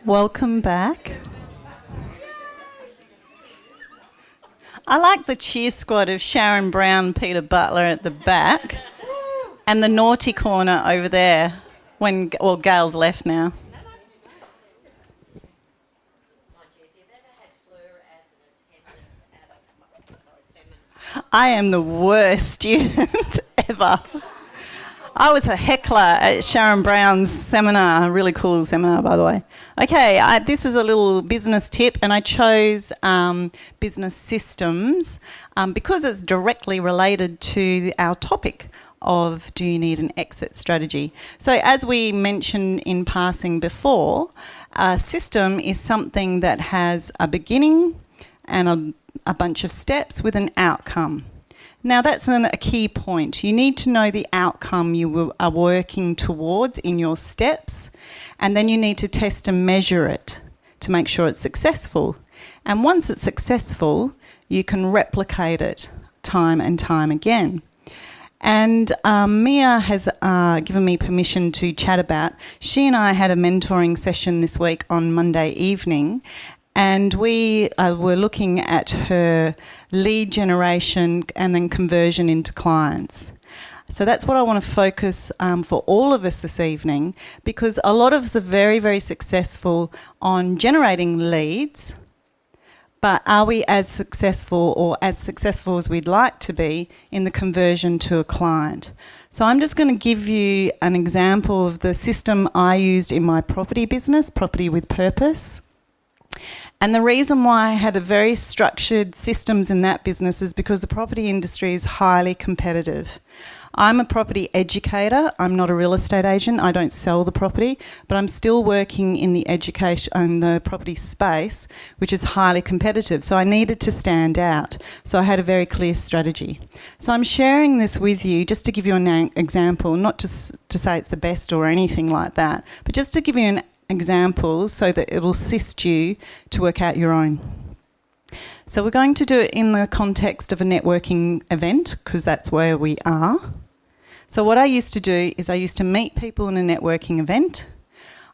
Welcome back. I like the cheer squad of Sharon Brown, Peter Butler at the back, and the naughty corner over there when, well, Gail's left now. I am the worst student ever. I was a heckler at Sharon Brown's seminar, a really cool seminar, by the way. Okay, this is a little business tip, and I chose business systems because it's directly related to our topic of do you need an exit strategy. So as we mentioned in passing before, a system is something that has a beginning and a bunch of steps with an outcome. Now that's a key point. You need to know the outcome you are working towards in your steps, and then you need to test and measure it to make sure it's successful. And once it's successful, you can replicate it time and time again. And Meyer has given me permission to chat about. She and I had a mentoring session this week on Monday evening, and we were looking at her lead generation and then conversion into clients. So that's what I want to focus for all of us this evening, because a lot of us are very, very successful on generating leads, but are we as successful as we'd like to be in the conversion to a client? So I'm just going to give you an example of the system I used in my property business, Property with Purpose. And the reason why I had a very structured systems in that business is because the property industry is highly competitive. I'm a property educator. I'm not a real estate agent. I don't sell the property, but I'm still working in the education and the property space, which is highly competitive. So I needed to stand out. So I had a very clear strategy. So I'm sharing this with you just to give you an example, not just to say it's the best or anything like that, but just to give you an example so that it'll assist you to work out your own. So we're going to do it in the context of a networking event because that's where we are. So what I used to do is I used to meet people in a networking event.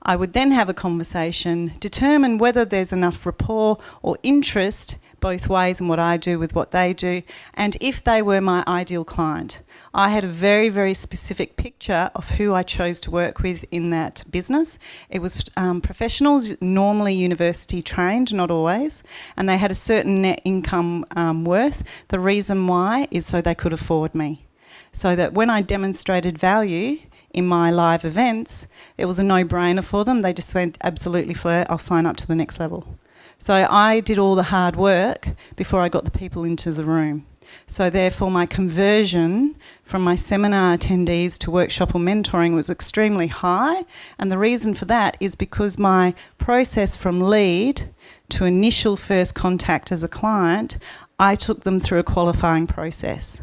I would then have a conversation, determine whether there's enough rapport or interest both ways in what I do with what they do, and if they were my ideal client. I had a very, very specific picture of who I chose to work with in that business. It was professionals, normally university trained, not always, and they had a certain net income worth. The reason why is so they could afford me. So that when I demonstrated value in my live events, it was a no-brainer for them. They just went, absolutely, Fleur, I'll sign up to the next level. So I did all the hard work before I got the people into the room. So therefore my conversion from my seminar attendees to workshop or mentoring was extremely high, and the reason for that is because my process from lead to initial first contact as a client, I took them through a qualifying process.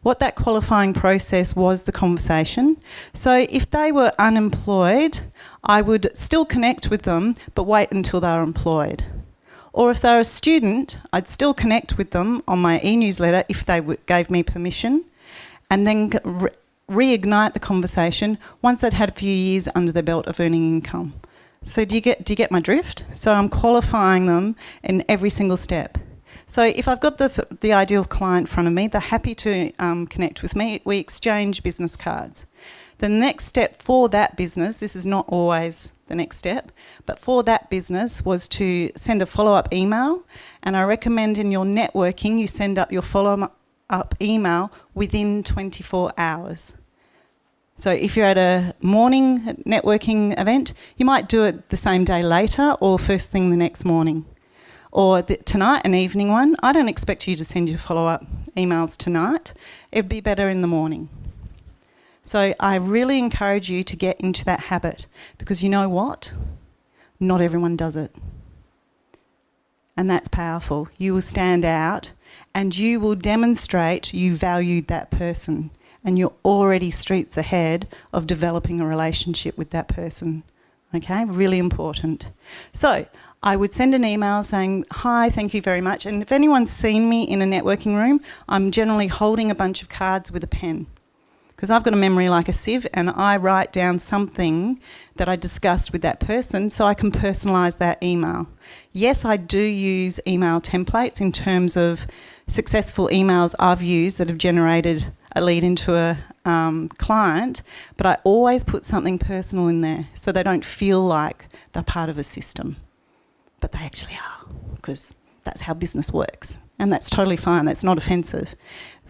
What that qualifying process was the conversation. So if they were unemployed, I would still connect with them, but wait until they were employed. Or if they're a student, I'd still connect with them on my e-newsletter if they gave me permission, and then reignite the conversation once I'd had a few years under their belt of earning income. So do you get my drift? So I'm qualifying them in every single step. So if I've got the ideal client in front of me, they're happy to connect with me. We exchange business cards. The next step for that business, this is not always the next step, but for that business was to send a follow-up email, and I recommend in your networking you send up your follow-up email within 24 hours. So if you're at a morning networking event, you might do it the same day later or first thing the next morning. Or tonight, an evening one. I don't expect you to send your follow-up emails tonight. It'd be better in the morning. So I really encourage you to get into that habit, because you know what? Not everyone does it. And that's powerful. You will stand out and you will demonstrate you valued that person, and you're already streets ahead of developing a relationship with that person. Okay, really important. So I would send an email saying, hi, thank you very much. And if anyone's seen me in a networking room, I'm generally holding a bunch of cards with a pen, because I've got a memory like a sieve, and I write down something that I discussed with that person so I can personalise that email. Yes, I do use email templates in terms of successful emails I've used that have generated a lead into a client, but I always put something personal in there so they don't feel like they're part of a system, but they actually are, because that's how business works, and that's totally fine. That's not offensive.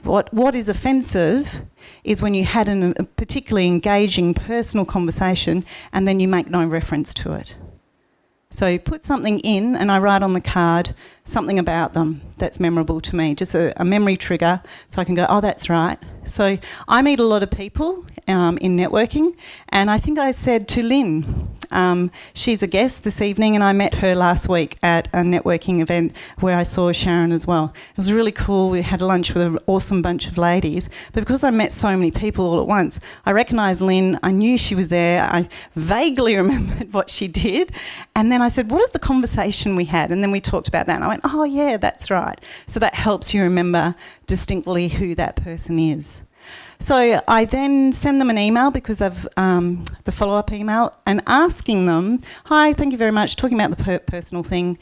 What is offensive is when you had a particularly engaging personal conversation and then you make no reference to it. So you put something in, and I write on the card something about them that's memorable to me, just a memory trigger, so I can go, oh, that's right. So I meet a lot of people in networking, and I think I said to Lynn, she's a guest this evening, and I met her last week at a networking event where I saw Sharon as well. It was really cool. We had lunch with an awesome bunch of ladies, but because I met so many people all at once, I recognised Lynn. I knew she was there. I vaguely remembered what she did, and then I said, what is the conversation we had? And then we talked about that, and I went, oh yeah, that's right. So that helps you remember distinctly who that person is. So I then send them an email because of the follow-up email, and asking them, hi, thank you very much, talking about the personal thing,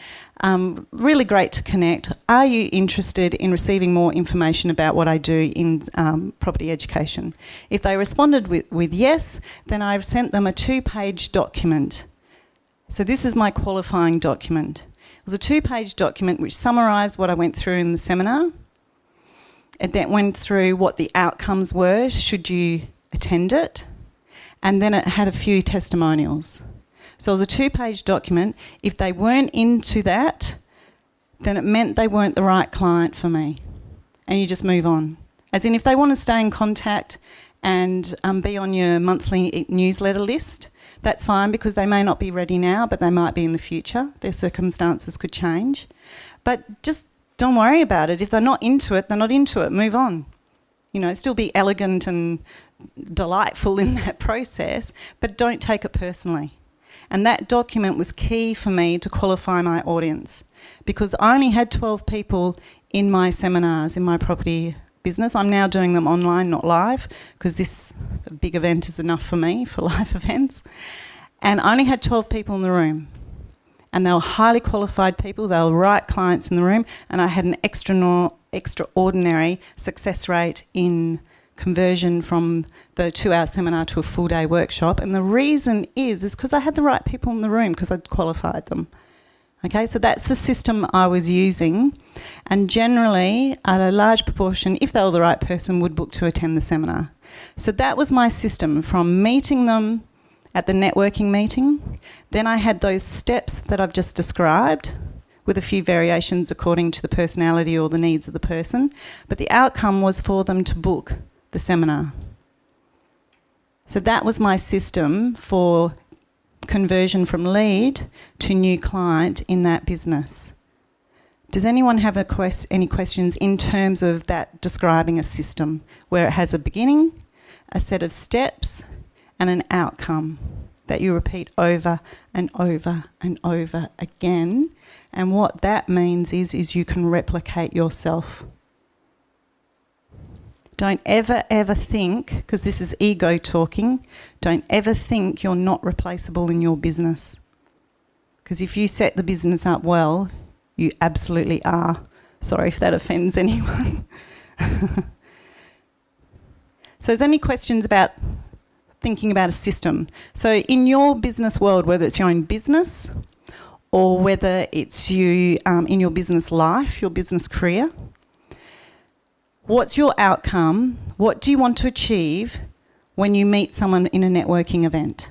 really great to connect. Are you interested in receiving more information about what I do in property education? If they responded with yes, then I've sent them a 2-page document. So this is my qualifying document. It was a 2-page document which summarised what I went through in the seminar. It then went through what the outcomes were should you attend it, and then it had a few testimonials. So it was a 2-page document. If they weren't into that, then it meant they weren't the right client for me, and you just move on. As in, if they want to stay in contact and be on your monthly newsletter list, that's fine, because they may not be ready now, but they might be in the future. Their circumstances could change. But just don't worry about it. If they're not into it, they're not into it. Move on. You know, still be elegant and delightful in that process, but don't take it personally. And that document was key for me to qualify my audience, because I only had 12 people in my seminars in my property business. I'm now doing them online, not live, because this big event is enough for me for live events. And I only had 12 people in the room. And they were highly qualified people. They were right clients in the room, and I had an extraordinary success rate in conversion from the 2-hour seminar to a full-day workshop. And the reason is because I had the right people in the room, because I'd qualified them. Okay, so that's the system I was using, and generally a large proportion, if they were the right person, would book to attend the seminar. So that was my system, from meeting them at the networking meeting. Then I had those steps that I've just described, with a few variations according to the personality or the needs of the person. But the outcome was for them to book the seminar. So that was my system for conversion from lead to new client in that business. Does anyone have any questions in terms of that, describing a system where it has a beginning, a set of steps, and an outcome that you repeat over and over and over again? And what that means is you can replicate yourself. Don't ever think, because this is ego talking, don't ever think you're not replaceable in your business. Because if you set the business up well, you absolutely are. Sorry if that offends anyone. So is there any questions about thinking about a system? So in your business world, whether it's your own business or whether it's you in your business life, your business career, what's your outcome? What do you want to achieve when you meet someone in a networking event?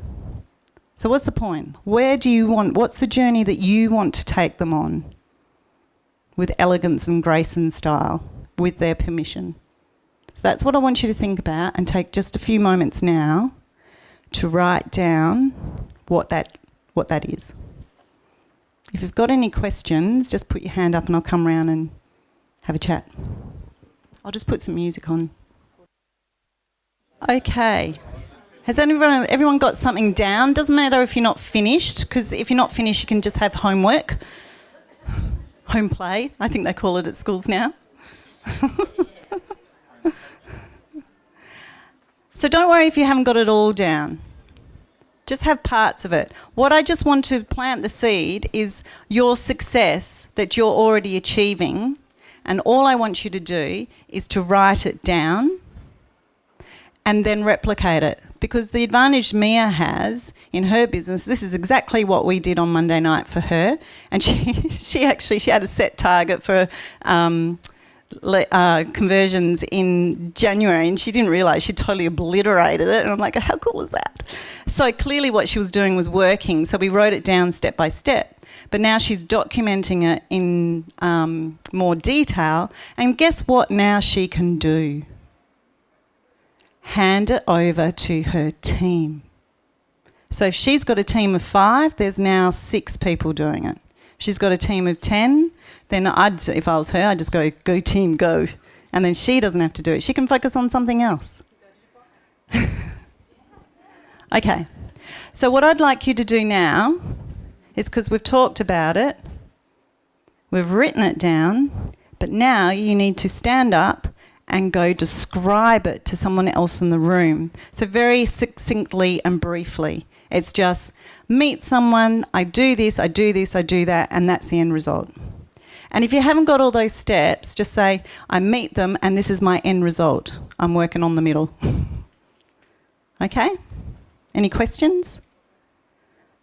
So what's the point? What's the journey that you want to take them on with elegance and grace and style, with their permission? So that's what I want you to think about, and take just a few moments now to write down what that is. If you've got any questions, just put your hand up and I'll come round and have a chat. I'll just put some music on. Okay. Has everyone got something down? Doesn't matter if you're not finished, because if you're not finished, you can just have homework. Home play, I think they call it at schools now. So don't worry if you haven't got it all down. Just have parts of it. What I just want to plant the seed is your success that you're already achieving, and all I want you to do is to write it down and then replicate it. Because the advantage Meyer has in her business, this is exactly what we did on Monday night for her, and she had a set target for conversions in January, and she didn't realise she totally obliterated it, and I'm like, how cool is that? So clearly what she was doing was working, so we wrote it down step by step, but now she's documenting it in more detail, and guess what now she can do? Hand it over to her team. So if she's got a team of 5, there's now 6 people doing it. If she's got a team of 10, then if I was her, I'd just go team, go. And then she doesn't have to do it. She can focus on something else. Okay. So what I'd like you to do now is, because we've talked about it, we've written it down, but now you need to stand up and go describe it to someone else in the room. So very succinctly and briefly. It's just meet someone, I do this, I do this, I do that, and that's the end result. And if you haven't got all those steps, just say, I meet them and this is my end result. I'm working on the middle. Okay? Any questions?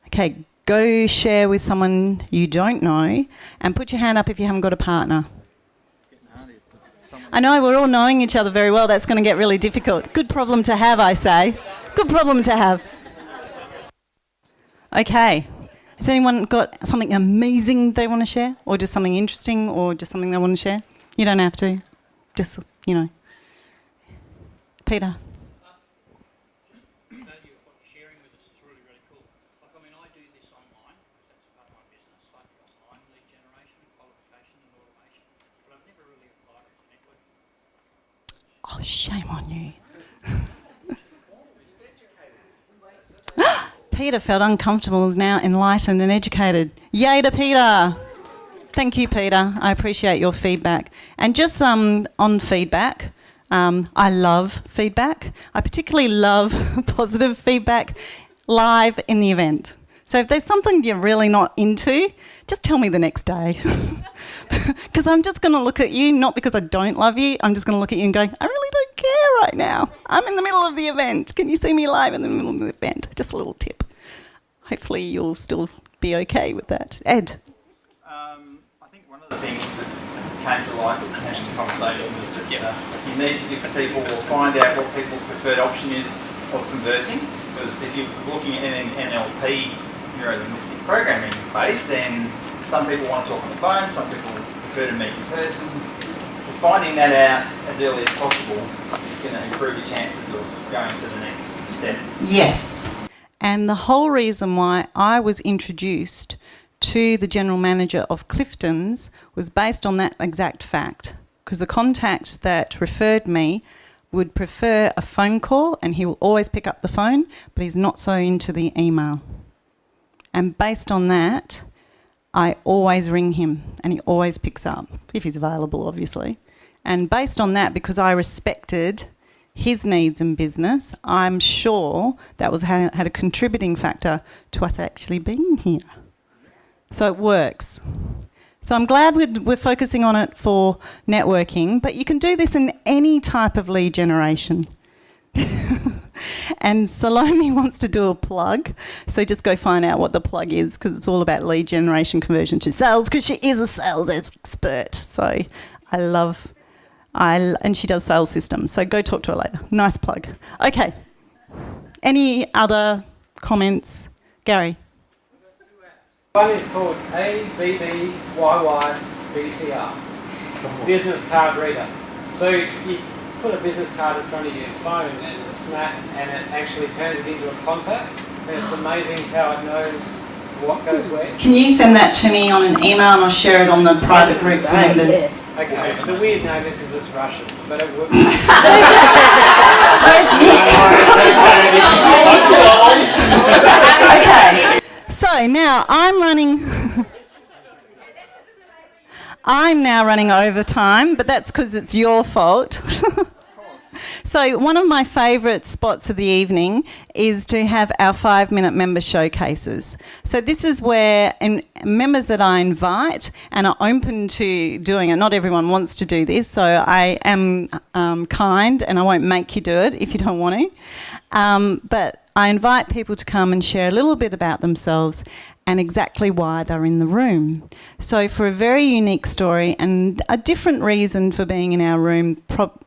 Okay, go share with someone you don't know and put your hand up if you haven't got a partner. I know, we're all knowing each other very well. That's going to get really difficult. Good problem to have, I say. Good problem to have. Okay. Has anyone got something amazing they want to share? Or just something interesting, or just something they want to share? You don't have to. Just, Peter. Oh, shame on you. Peter felt uncomfortable, is now enlightened and educated. Yay to Peter. Thank you, Peter. I appreciate your feedback. And just on feedback, I love feedback. I particularly love positive feedback live in the event. So if there's something you're really not into, just tell me the next day. Because I'm just going to look at you, not because I don't love you, I'm just going to look at you and go, I really don't care right now. I'm in the middle of the event. Can you see me live in the middle of the event? Just a little tip. Hopefully you'll still be okay with that. Ed? I think one of the things that came to light with the conversation was that you need to give people or find out what people's preferred option is of conversing. Because if you're looking at an NLP, neuro-linguistic programming base, then some people want to talk on the phone, some people prefer to meet in person. So finding that out as early as possible is going to improve your chances of going to the next step. Yes. And the whole reason why I was introduced to the general manager of Cliftons was based on that exact fact. Because the contact that referred me would prefer a phone call, and he will always pick up the phone, but he's not so into the email. And based on that, I always ring him, and he always picks up, if he's available, obviously. And based on that, because I respected his needs in business, I'm sure that had a contributing factor to us actually being here. So it works. So I'm glad we're focusing on it for networking, but you can do this in any type of lead generation. And Salome wants to do a plug, so just go find out what the plug is, because it's all about lead generation, conversion to sales, because she is a sales expert. So and she does sales systems, so go talk to her later. Nice plug. Okay. Any other comments? Gary? One is called ABBYYBCR, business card reader. So you put a business card in front of your phone and a snap, and it actually turns it into a contact. And it's amazing how it knows what goes where. Can you send that to me on an email, and I'll share it on the private group for members? Yeah. Okay, the weird name is because it's Russian, but it would. Okay, so now I'm now running overtime, but that's because it's your fault. So one of my favourite spots of the evening is to have our 5-minute member showcases. So this is where members that I invite and are open to doing it. Not everyone wants to do this, so I am kind and I won't make you do it if you don't want to. But I invite people to come and share a little bit about themselves and exactly why they're in the room. So for a very unique story and a different reason for being in our room,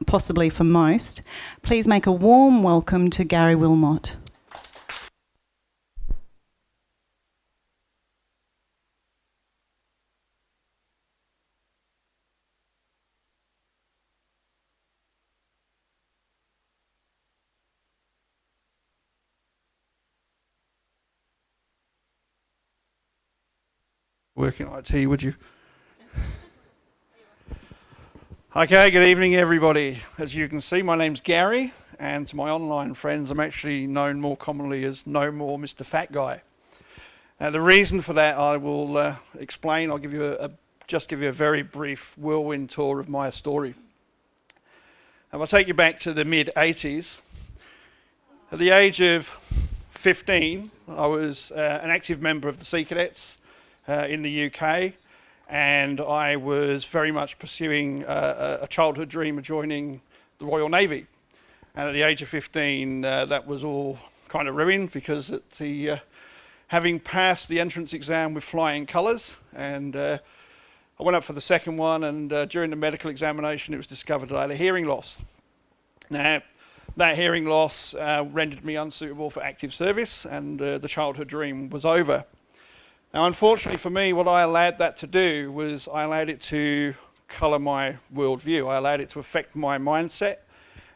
possibly for most, please make a warm welcome to Gary Wilmot. Work in IT, would you? Okay, good evening everybody. As you can see, my name's Gary, and to my online friends, I'm actually known more commonly as No More Mr. Fat Guy. The reason for that I will explain. I'll give you just give you a very brief whirlwind tour of my story. And I'll take you back to the mid-80s. At the age of 15, I was an active member of the Sea Cadets in the UK, and I was very much pursuing a childhood dream of joining the Royal Navy. And at the age of 15, that was all kind of ruined because at the having passed the entrance exam with flying colours, and I went up for the second one, and during the medical examination it was discovered that I had a hearing loss. Now, that hearing loss rendered me unsuitable for active service, and the childhood dream was over. Now, unfortunately for me, what I allowed that to do was I allowed it to colour my worldview. I allowed it to affect my mindset,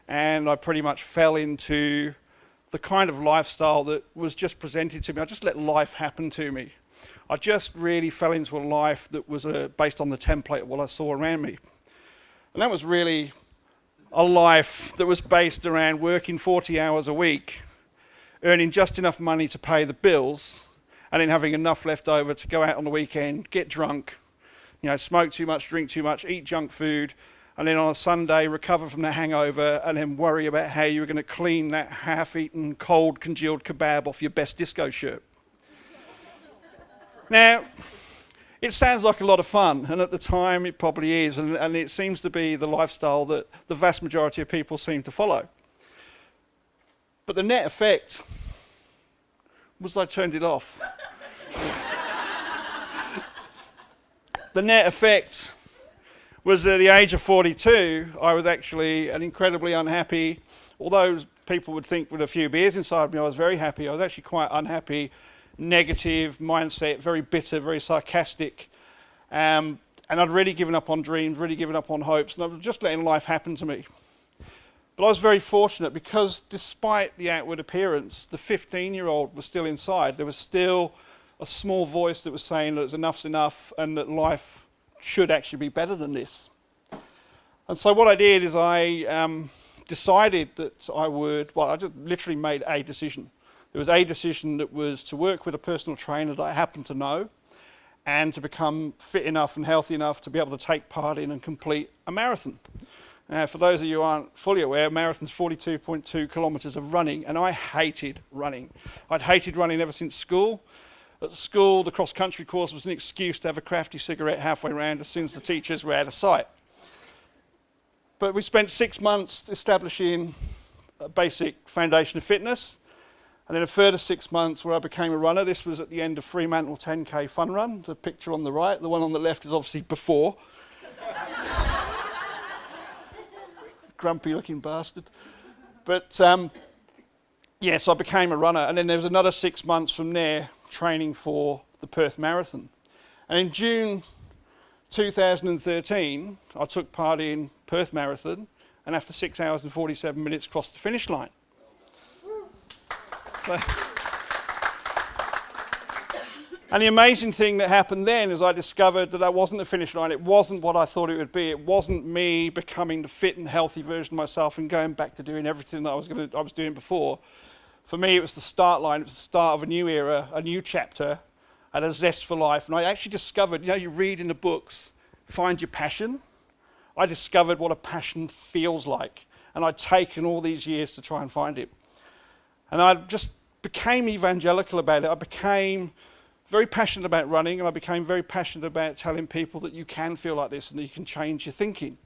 and I pretty much fell into the kind of lifestyle that was just presented to me. I just let life happen to me. I just really fell into a life that was based on the template of what I saw around me. And that was really a life that was based around working 40 hours a week, earning just enough money to pay the bills, and then having enough left over to go out on the weekend, get drunk, smoke too much, drink too much, eat junk food, and then on a Sunday recover from the hangover and then worry about how you were going to clean that half-eaten, cold, congealed kebab off your best disco shirt. Now, it sounds like a lot of fun, and at the time it probably is, and it seems to be the lifestyle that the vast majority of people seem to follow. But the net effect was I turned it off. The net effect was at the age of 42, I was actually an incredibly unhappy, although people would think with a few beers inside me I was very happy, I was actually quite unhappy, negative mindset, very bitter, very sarcastic, and I'd really given up on dreams, really given up on hopes, and I was just letting life happen to me. But I was very fortunate because despite the outward appearance, the 15-year-old was still inside. There was still a small voice that was saying that enough's enough and that life should actually be better than this. And so what I did is I decided that I just literally made a decision. There was a decision that was to work with a personal trainer that I happened to know and to become fit enough and healthy enough to be able to take part in and complete a marathon. Now, for those of you who aren't fully aware, a marathon's 42.2 kilometres of running, and I hated running. I'd hated running ever since school. At school, the cross-country course was an excuse to have a crafty cigarette halfway around as soon as the teachers were out of sight. But we spent 6 months establishing a basic foundation of fitness, and then a further 6 months where I became a runner. This was at the end of Fremantle 10K fun run. The picture on the right, the one on the left is obviously before. Grumpy looking bastard. But yes, I became a runner, and then there was another 6 months from there training for the Perth Marathon. And in June 2013, I took part in Perth Marathon, and after 6 hours and 47 minutes crossed the finish line. And the amazing thing that happened then is I discovered that that wasn't the finish line. It wasn't what I thought it would be. It wasn't me becoming the fit and healthy version of myself and going back to doing everything that I was doing before. For me, it was the start line. It was the start of a new era, a new chapter, and a zest for life. And I actually discovered, you read in the books, find your passion. I discovered what a passion feels like. And I'd taken all these years to try and find it. And I just became evangelical about it. I became very passionate about running, and I became very passionate about telling people that you can feel like this and that you can change your thinking.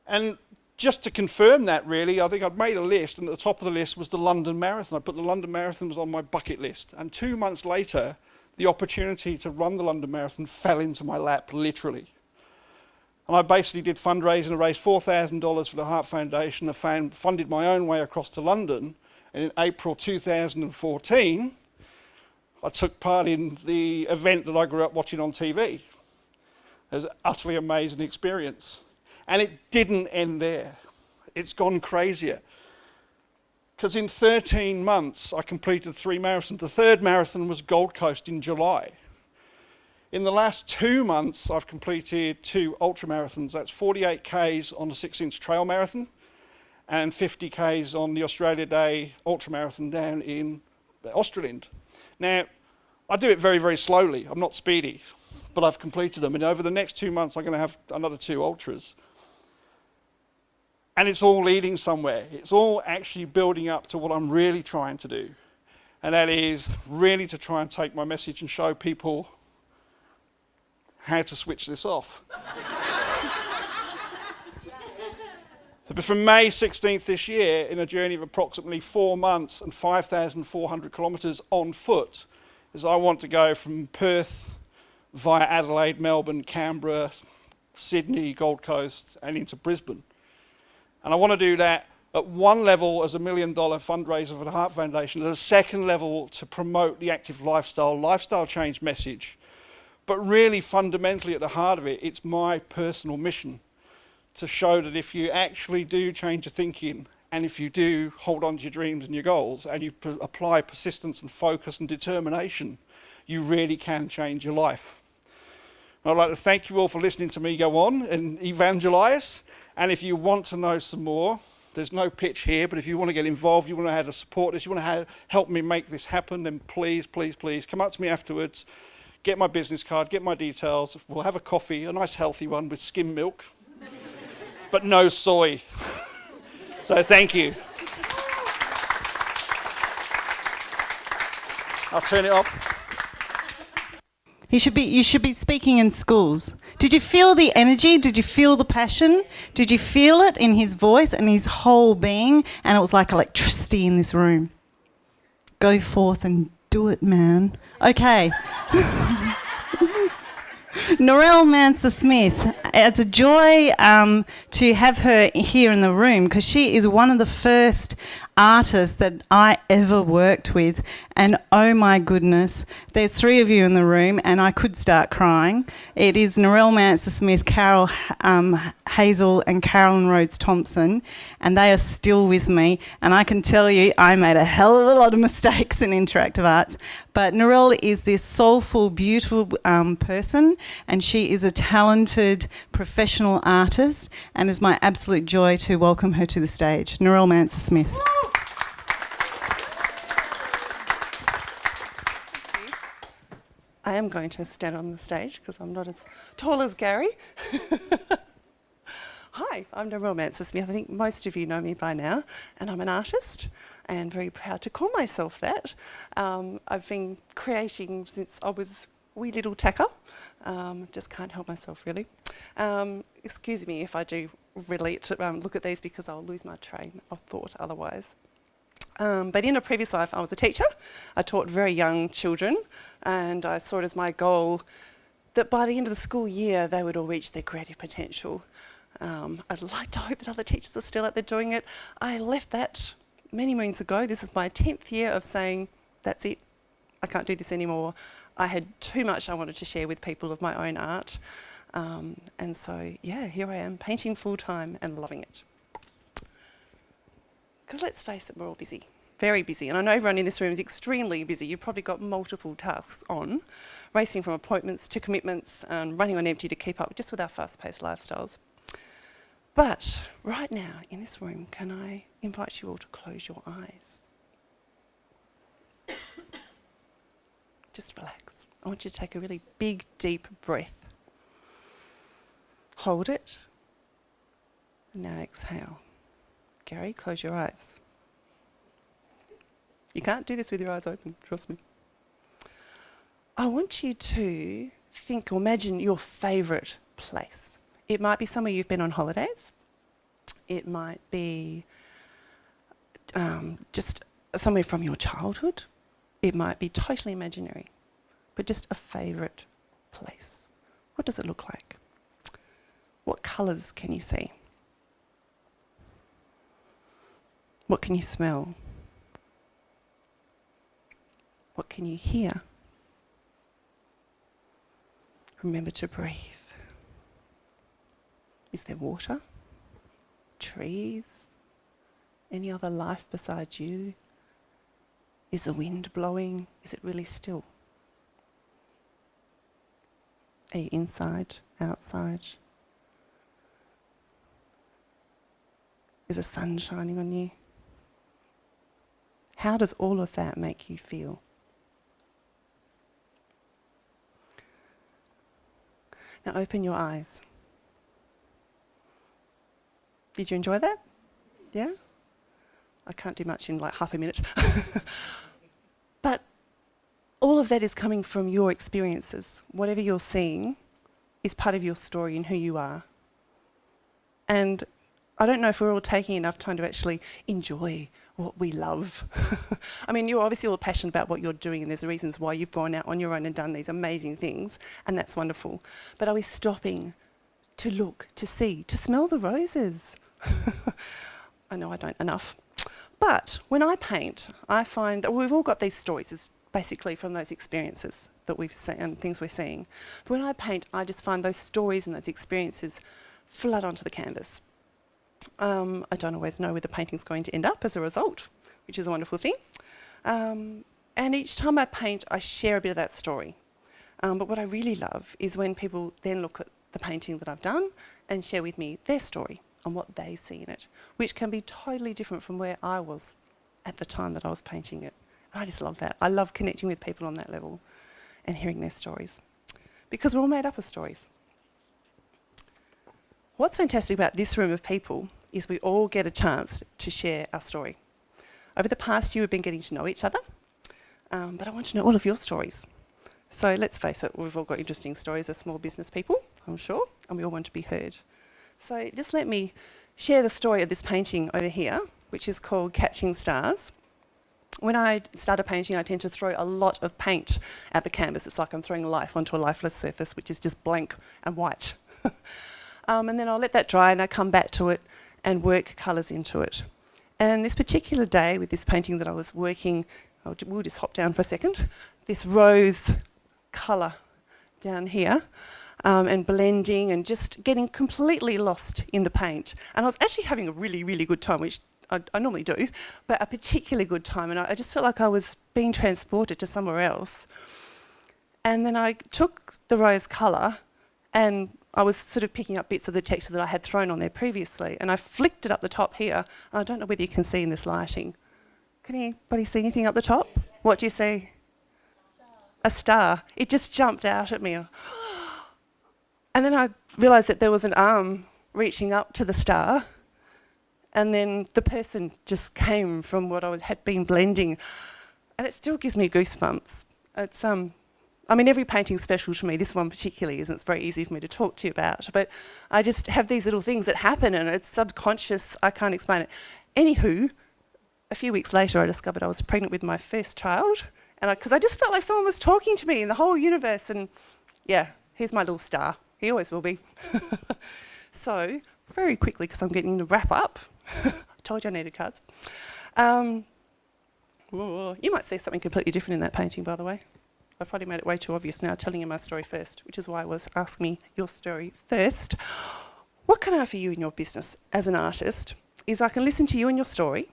And just to confirm that, really, I think I'd made a list, and at the top of the list was the London Marathon. I put the London Marathon on my bucket list. And 2 months later, the opportunity to run the London Marathon fell into my lap, literally. And I basically did fundraising. I raised $4,000 for the Heart Foundation. I funded my own way across to London. And in April 2014, I took part in the event that I grew up watching on TV. It was an utterly amazing experience. And it didn't end there. It's gone crazier. Because in 13 months, I completed 3 marathons. The third marathon was Gold Coast in July. In the last 2 months, I've completed 2 ultramarathons. That's 48 Ks on the 6-inch trail marathon and 50 Ks on the Australia Day ultramarathon down in Australand. Now, I do it very, very slowly. I'm not speedy, but I've completed them. And over the next 2 months, I'm going to have another 2 ultras. And it's all leading somewhere. It's all actually building up to what I'm really trying to do. And that is really to try and take my message and show people how to switch this off. But from May 16th this year, in a journey of approximately 4 months and 5,400 kilometres on foot, is I want to go from Perth via Adelaide, Melbourne, Canberra, Sydney, Gold Coast, and into Brisbane. And I want to do that at one level as $1 million fundraiser for the Heart Foundation, at a second level to promote the active lifestyle change message. But really fundamentally at the heart of it, it's my personal mission to show that if you actually do change your thinking, and if you do hold on to your dreams and your goals, and you apply persistence and focus and determination, you really can change your life. I'd like to thank you all for listening to me go on and evangelise. And if you want to know some more, there's no pitch here, but if you want to get involved, you want to know how to support this, you want to help me make this happen, then please, please, please come up to me afterwards, get my business card, get my details. We'll have a coffee, a nice healthy one with skim milk, but no soy. So thank you. I'll turn it off. You should be speaking in schools. Did you feel the energy? Did you feel the passion? Did you feel it in his voice and his whole being? And it was like electricity in this room. Go forth and do it, man. Okay. Narelle Manser-Smith. It's a joy to have her here in the room because she is one of the first artists that I ever worked with, and oh my goodness, there's 3 of you in the room and I could start crying. It is Narelle Manser-Smith, Carol Hazel and Carolyn Rhodes Thompson, and they are still with me, and I can tell you I made a hell of a lot of mistakes in interactive arts, but Narelle is this soulful, beautiful person, and she is a talented professional artist, and it's my absolute joy to welcome her to the stage. Narelle Manser-Smith. I am going to stand on the stage because I'm not as tall as Gary. Hi, I'm Narelle Manser-Smith. I think most of you know me by now, and I'm an artist and very proud to call myself that. I've been creating since I was a wee little tacker. Just can't help myself really. Excuse me if I do look at these because I'll lose my train of thought otherwise. But in a previous life, I was a teacher. I taught very young children, and I saw it as my goal that by the end of the school year, they would all reach their creative potential. I'd like to hope that other teachers are still out there doing it. I left that many moons ago. This is my 10th year of saying, that's it, I can't do this anymore. I had too much I wanted to share with people of my own art. And so, yeah, here I am, painting full-time and loving it. Because let's face it, we're all busy, very busy. And I know everyone in this room is extremely busy. You've probably got multiple tasks on, racing from appointments to commitments and running on empty to keep up just with our fast-paced lifestyles. But right now, in this room, can I invite you all to close your eyes? Just relax. I want you to take a really big, deep breath. Hold it. Now exhale. Gary, close your eyes. You can't do this with your eyes open, trust me. I want you to think or imagine your favourite place. It might be somewhere you've been on holidays. It might be just somewhere from your childhood. It might be totally imaginary, but just a favourite place. What does it look like? What colours can you see? What can you smell? What can you hear? Remember to breathe. Is there water? Trees? Any other life besides you? Is the wind blowing? Is it really still? Are you inside, outside? Is the sun shining on you? How does all of that make you feel? Now open your eyes. Did you enjoy that? Yeah? I can't do much in like half a minute. But all of that is coming from your experiences. Whatever you're seeing is part of your story and who you are. And I don't know if we're all taking enough time to actually enjoy what we love. I mean, you're obviously all passionate about what you're doing, and there's reasons why you've gone out on your own and done these amazing things, and that's wonderful. But are we stopping to look, to see, to smell the roses? I know I don't enough. But when I paint, I find we've all got these stories, it's basically from those experiences that we've seen and things we're seeing. But when I paint, I just find those stories and those experiences flood onto the canvas. I don't always know where the painting's going to end up as a result, which is a wonderful thing. And each time I paint, I share a bit of that story. But what I really love is when people then look at the painting that I've done and share with me their story and what they see in it, which can be totally different from where I was at the time that I was painting it. And I just love that. I love connecting with people on that level and hearing their stories, because we're all made up of stories. What's fantastic about this room of people is we all get a chance to share our story. Over the past year, we've been getting to know each other, but I want to know all of your stories. So let's face it, we've all got interesting stories as small business people, I'm sure, and we all want to be heard. So just let me share the story of this painting over here, which is called Catching Stars. When I start a painting, I tend to throw a lot of paint at the canvas. It's like I'm throwing life onto a lifeless surface, which is just blank and white. And then I'll let that dry and I come back to it and work colours into it. And this particular day with this painting that I was working, we'll just hop down for a second, this rose colour down here, and blending and just getting completely lost in the paint. And I was actually having a really, really good time, which I normally do, but a particularly good time. And I just felt like I was being transported to somewhere else. And then I took the rose colour and I was sort of picking up bits of the texture that I had thrown on there previously, and I flicked it up the top here. I don't know whether you can see in this lighting. Can anybody see anything up the top? What do you see? A star. It just jumped out at me. And then I realised that there was an arm reaching up to the star, and then the person just came from what I had been blending, and it still gives me goosebumps. It's I mean, every painting's special to me. This one particularly isn't. It's very easy for me to talk to you about. But I just have these little things that happen and it's subconscious. I can't explain it. Anywho, a few weeks later, I discovered I was pregnant with my first child. And because I just felt like someone was talking to me in the whole universe. And yeah, here's my little star. He always will be. So, very quickly, because I'm getting to wrap up. I told you I needed cards. You might see something completely different in that painting, by the way. I've probably made it way too obvious now, telling you my story first, which is why I was Ask Me Your Story first. What can I offer you in your business as an artist is I can listen to you and your story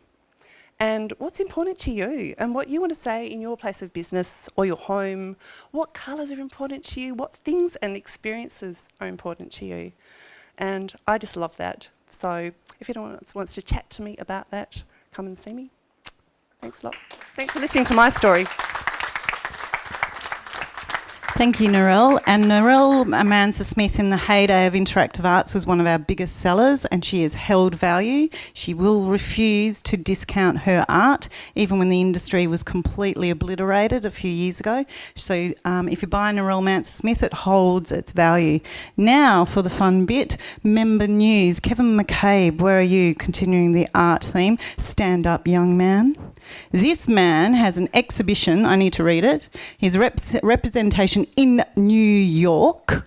and what's important to you and what you want to say in your place of business or your home, what colours are important to you, what things and experiences are important to you. And I just love that. So if anyone else wants to chat to me about that, come and see me. Thanks a lot. Thanks for listening to my story. Thank you, Narelle. And Narelle Manser-Smith, in the heyday of interactive arts, was one of our biggest sellers, and she has held value. She will refuse to discount her art, even when the industry was completely obliterated a few years ago. So if you buy Narelle Manser-Smith, it holds its value. Now, for the fun bit, member news. Kevin McCabe, where are you? Continuing the art theme. Stand up, young man. This man has an exhibition, I need to read it, his representation in New York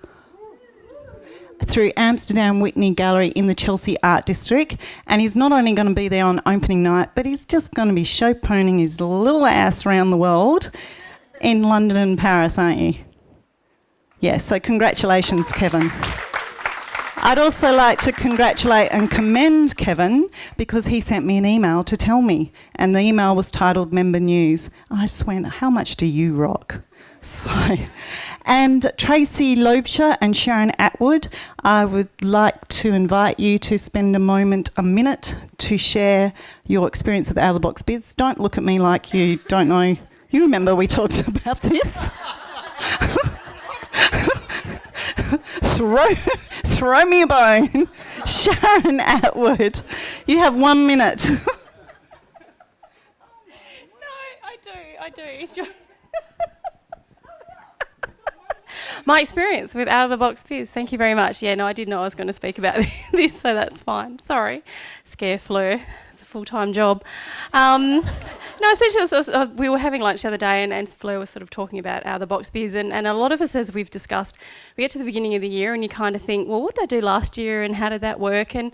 through Amsterdam Whitney Gallery in the Chelsea Art District, and he's not only going to be there on opening night, but he's just going to be show-poning his little ass around the world in London and Paris, aren't you? Yeah, so congratulations, Kevin. I'd also like to congratulate and commend Kevin because he sent me an email to tell me, and the email was titled Member News. I just went, how much do you rock? So, and Tracy Loebscher and Sharon Atwood, I would like to invite you to spend a minute to share your experience with Out of the Box Biz. Don't look at me like you don't know. You remember we talked about this? Throw me a bone. Sharon Atwood, you have 1 minute. No, I do. My experience with Out of the Box Biz. Thank you very much. Yeah, no, I did know I was going to speak about this, so that's fine. Sorry. Scare Fleur. It's a full-time job. No, essentially, we were having lunch the other day, and Fleur was sort of talking about Out of the Box Biz, and a lot of us, as we've discussed, we get to the beginning of the year and you kind of think, well, what did I do last year and how did that work? And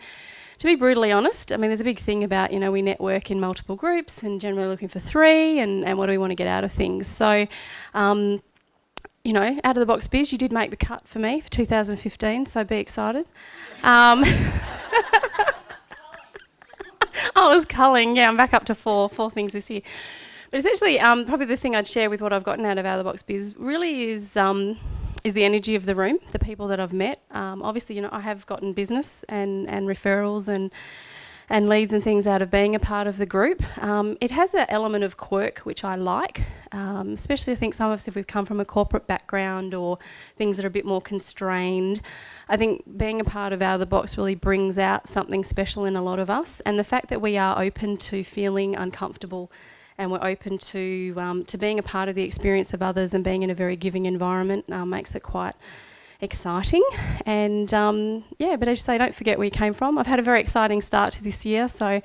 to be brutally honest, I mean, there's a big thing about, we network in multiple groups and generally looking for 3 and what do we want to get out of things. So, Out of the Box Biz, you did make the cut for me for 2015, so be excited. I was culling, I'm back up to four things this year. But essentially, probably the thing I'd share with what I've gotten out of the Box Biz really is the energy of the room, the people that I've met. Obviously, I have gotten business and referrals and leads and things out of being a part of the group. It has an element of quirk, which I like, especially I think some of us, if we've come from a corporate background or things that are a bit more constrained, I think being a part of Out of the Box really brings out something special in a lot of us. And the fact that we are open to feeling uncomfortable and we're open to being a part of the experience of others and being in a very giving environment makes it quite exciting. And but as you say, don't forget where you came from. I've had a very exciting start to this year, so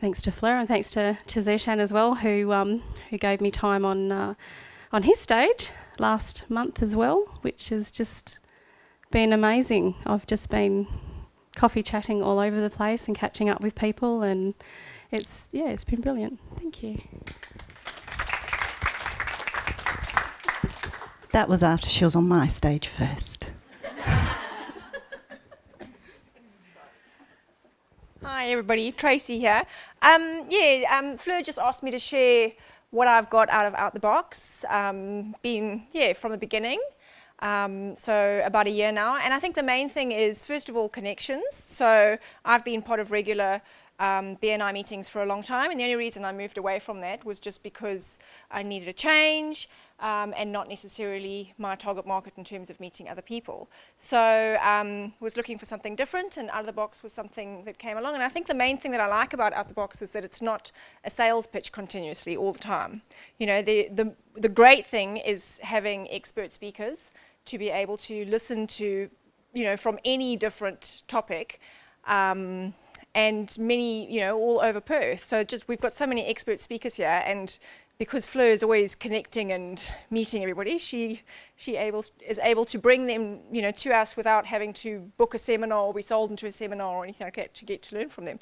thanks to Fleur and thanks to Zeshan as well, who gave me time on his stage last month as well, which has just been amazing. I've just been coffee chatting all over the place and catching up with people, and it's been brilliant. Thank you. That was after she was on my stage first. Hi everybody, Tracy here. Fleur just asked me to share what I've got out the box, from the beginning. So about a year now, and I think the main thing is, first of all, connections. So I've been part of regular BNI meetings for a long time, and the only reason I moved away from that was just because I needed a change, and not necessarily my target market in terms of meeting other people. So was looking for something different, and Out of the Box was something that came along. And I think the main thing that I like about Out of the Box is that it's not a sales pitch continuously all the time. The great thing is having expert speakers to be able to listen to, from any different topic, and many, all over Perth. So we've got so many expert speakers here, and because Fleur is always connecting and meeting everybody, she is able to bring them, to us without having to book a seminar or be sold into a seminar or anything like that to get to learn from them.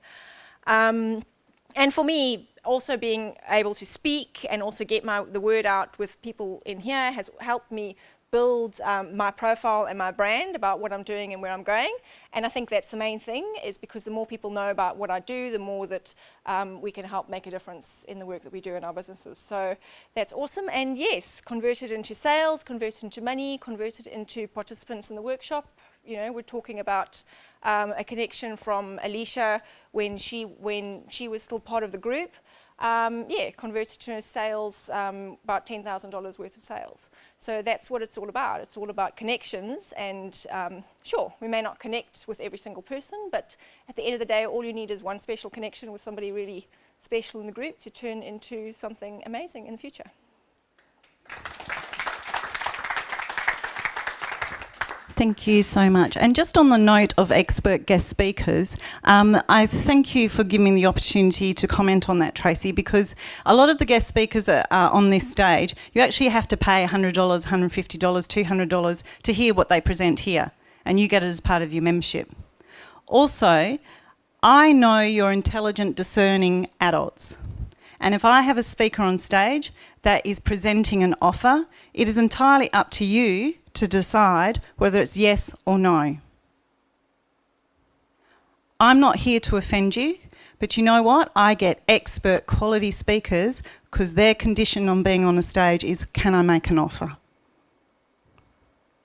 And for me, also being able to speak and also get the word out with people in here has helped me build my profile and my brand about what I'm doing and where I'm going. And I think that's the main thing, is because the more people know about what I do, the more that we can help make a difference in the work that we do in our businesses. So that's awesome. And yes, converted into sales, converted into money, converted into participants in the workshop. We're talking about a connection from Alicia when she was still part of the group. converted to sales, about $10,000 worth of sales. So that's what it's all about. It's all about connections, and sure, we may not connect with every single person, but at the end of the day, all you need is one special connection with somebody really special in the group to turn into something amazing in the future. Thank you so much. And just on the note of expert guest speakers, I thank you for giving me the opportunity to comment on that, Tracy, because a lot of the guest speakers that are on this stage, you actually have to pay $100, $150, $200 to hear what they present here, and you get it as part of your membership. Also, I know you're intelligent, discerning adults. And if I have a speaker on stage that is presenting an offer, it is entirely up to you to decide whether it's yes or no. I'm not here to offend you, but you know what? I get expert quality speakers because their condition on being on a stage is, can I make an offer?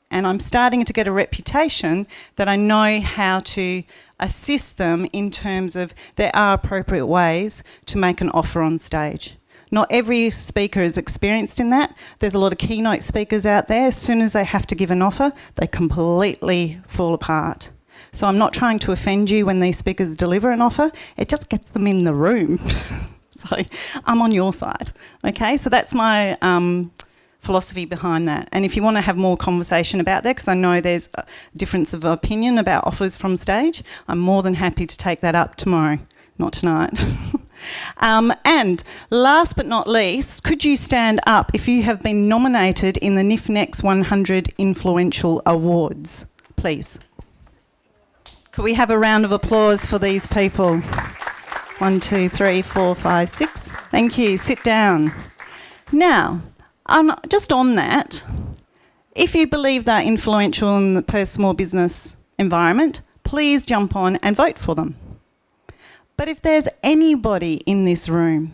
And I'm starting to get a reputation that I know how to assist them in terms of there are appropriate ways to make an offer on stage. Not every speaker is experienced in that. There's a lot of keynote speakers out there. As soon as they have to give an offer, they completely fall apart. So I'm not trying to offend you when these speakers deliver an offer. It just gets them in the room. So I'm on your side. Okay, so that's my philosophy behind that. And if you want to have more conversation about that, because I know there's a difference of opinion about offers from stage, I'm more than happy to take that up tomorrow, not tonight. And last but not least, could you stand up if you have been nominated in the NIF Next 100 Influential Awards, please? Could we have a round of applause for these people? 1, 2, 3, 4, 5, 6. Thank you. Sit down. Now, just on that, if you believe they're influential in the Perth small business environment, please jump on and vote for them. But if there's anybody in this room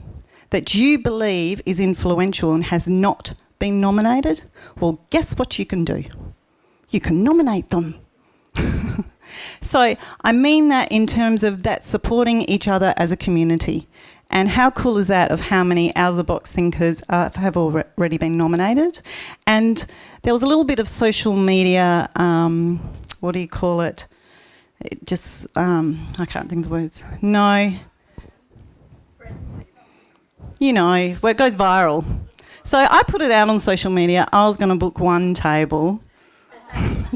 that you believe is influential and has not been nominated, well, guess what you can do? You can nominate them. So I mean that in terms of that supporting each other as a community. And how cool is that of how many out-of-the-box thinkers have already been nominated? And there was a little bit of social media, what do you call it? It just, I can't think of the words. No. You know, where it goes viral. So I put it out on social media. I was going to book one table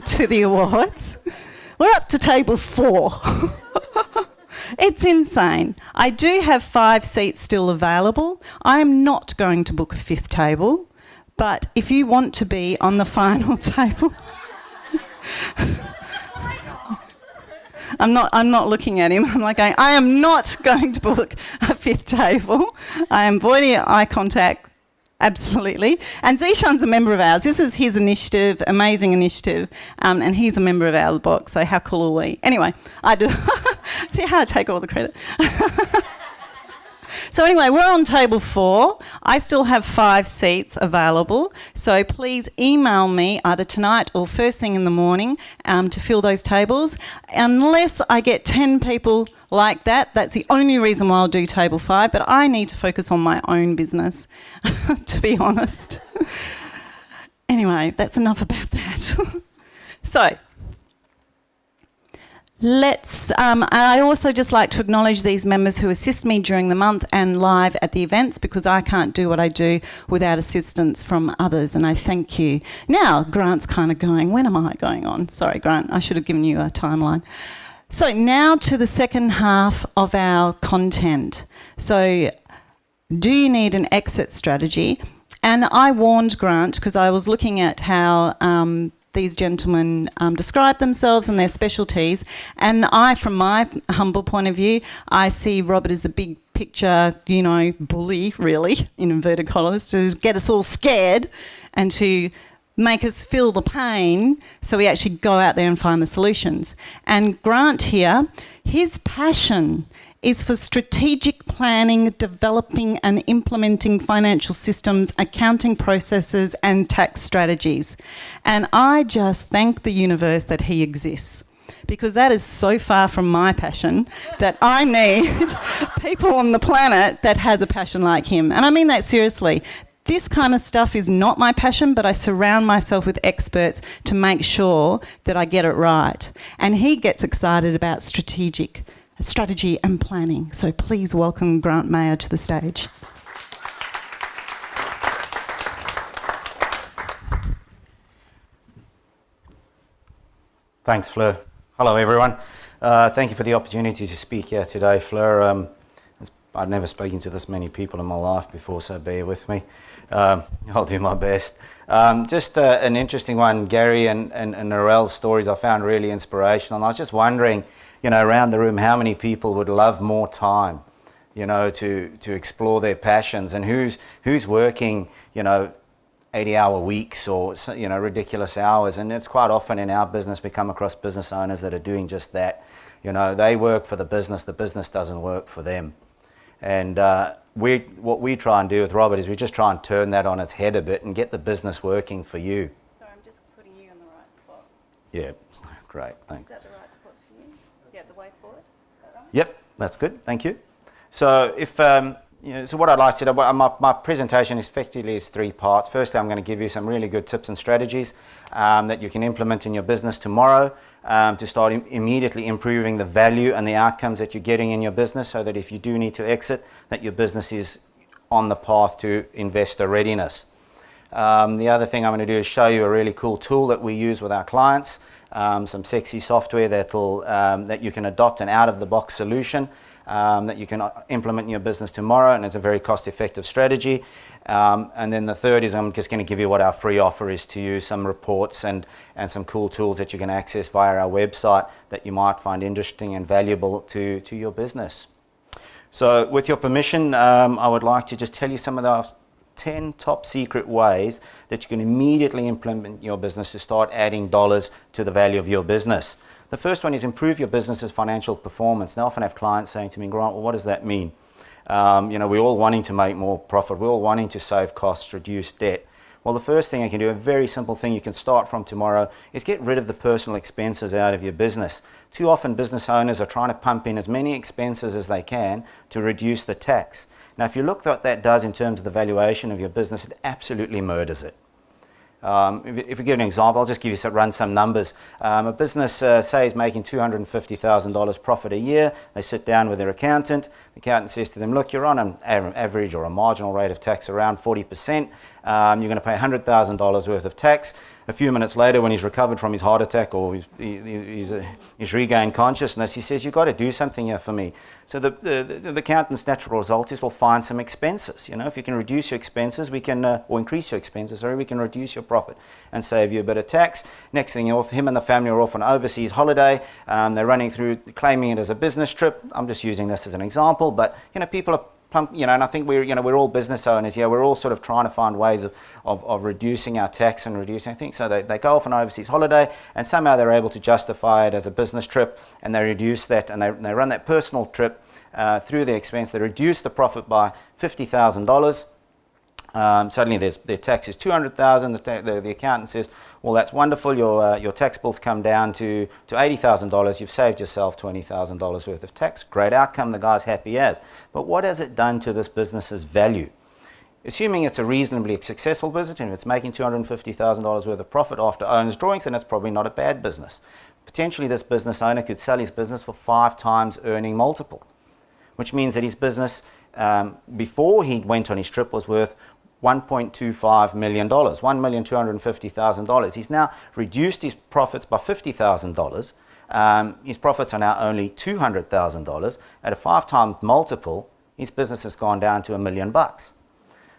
to the awards. We're up to table 4. It's insane. I do have 5 seats still available. I am not going to book a 5th table, but if you want to be on the final table... I'm not looking at him. I'm like going, I am not going to book a 5th table. I am avoiding eye contact, absolutely. And Zishan's a member of ours. This is his initiative, amazing initiative, and he's a member of our box, so how cool are we? Anyway, I do. See how I take all the credit? So anyway, we're on table 4. I still have 5 seats available. So please email me either tonight or first thing in the morning to fill those tables. Unless I get 10 people like that, that's the only reason why I'll do table 5. But I need to focus on my own business, to be honest. Anyway, that's enough about that. So... I also just like to acknowledge these members who assist me during the month and live at the events, because I can't do what I do without assistance from others, and I thank you. Now, Grant's kind of going, when am I going on? Sorry, Grant, I should have given you a timeline. So now to the second half of our content. So do you need an exit strategy? And I warned Grant, because I was looking at how... these gentlemen describe themselves and their specialties, and I, from my humble point of view, I see Robert as the big picture, you know, bully, really, in inverted commas, to get us all scared and to make us feel the pain so we actually go out there and find the solutions. And Grant here, his passion is for strategic planning, developing and implementing financial systems, accounting processes and tax strategies. And I just thank the universe that he exists, because that is so far from my passion that I need people on the planet that has a passion like him. And I mean that seriously. This kind of stuff is not my passion, but I surround myself with experts to make sure that I get it right. And he gets excited about strategy and planning. So please welcome Grant Meyer to the stage. Thanks, Fleur. Hello, everyone. Thank you for the opportunity to speak here today, Fleur. I've never spoken to this many people in my life before, so bear with me. I'll do my best. Just an interesting one, Gary and Narelle's stories I found really inspirational. And I was just wondering, around the room, how many people would love more time, to explore their passions, and who's working, 80-hour weeks or ridiculous hours. And it's quite often in our business we come across business owners that are doing just that. They work for the business doesn't work for them. And what we try and do with Robert is we just try and turn that on its head a bit and get the business working for you. So I'm just putting you in the right spot. Yeah, great, thanks. Is that the right spot for you? Yeah, the way forward? Yep, that's good, thank you. So if so what I'd like to do, my presentation effectively is 3 parts. Firstly, I'm going to give you some really good tips and strategies that you can implement in your business tomorrow to start immediately improving the value and the outcomes that you're getting in your business, so that if you do need to exit, that your business is on the path to investor readiness. The other thing I'm going to do is show you a really cool tool that we use with our clients, some sexy software that you can adopt, an out-of-the-box solution that you can implement in your business tomorrow, and it's a very cost-effective strategy. And then the third is I'm just going to give you what our free offer is to you, some reports and some cool tools that you can access via our website that you might find interesting and valuable to your business. So with your permission, I would like to just tell you some of the 10 top secret ways that you can immediately implement in your business to start adding dollars to the value of your business. The first one is improve your business's financial performance. Now, I often have clients saying to me, Grant, well, what does that mean? We're all wanting to make more profit. We're all wanting to save costs, reduce debt. Well, the first thing I can do, a very simple thing you can start from tomorrow, is get rid of the personal expenses out of your business. Too often business owners are trying to pump in as many expenses as they can to reduce the tax. Now, if you look at what that does in terms of the valuation of your business, it absolutely murders it. If we give an example, I'll just give you run some numbers. A business, say, is making $250,000 profit a year. They sit down with their accountant. The accountant says to them, look, you're on an average or a marginal rate of tax around 40%. You're going to pay $100,000 worth of tax. A few minutes later, when he's recovered from his heart attack or he's regained consciousness, he says, you've got to do something here for me. So the accountant's natural result is we'll find some expenses. If you can reduce your expenses, or increase your expenses, we can reduce your profit and save you a bit of tax. Next thing, him and the family are off on an overseas holiday. They're running through, claiming it as a business trip. I'm just using this as an example, but people are and I think we're all business owners. We're all sort of trying to find ways of reducing our tax and reducing things. So they go off on an overseas holiday, and somehow they're able to justify it as a business trip, and they reduce that, and they run that personal trip through their expense. They reduce the profit by $50,000. Suddenly their tax is $200,000. The accountant says, well, that's wonderful, your tax bills come down to $80,000, you've saved yourself $20,000 worth of tax. Great outcome, the guy's happy as. But what has it done to this business's value? Assuming it's a reasonably successful business, and if it's making $250,000 worth of profit after owner's drawings, then it's probably not a bad business. Potentially this business owner could sell his business for 5 times earning multiple, which means that his business, before he went on his trip, was worth $1.25 million, $1,250,000. He's now reduced his profits by $50,000. His profits are now only $200,000. At a 5-time multiple, his business has gone down to $1 million.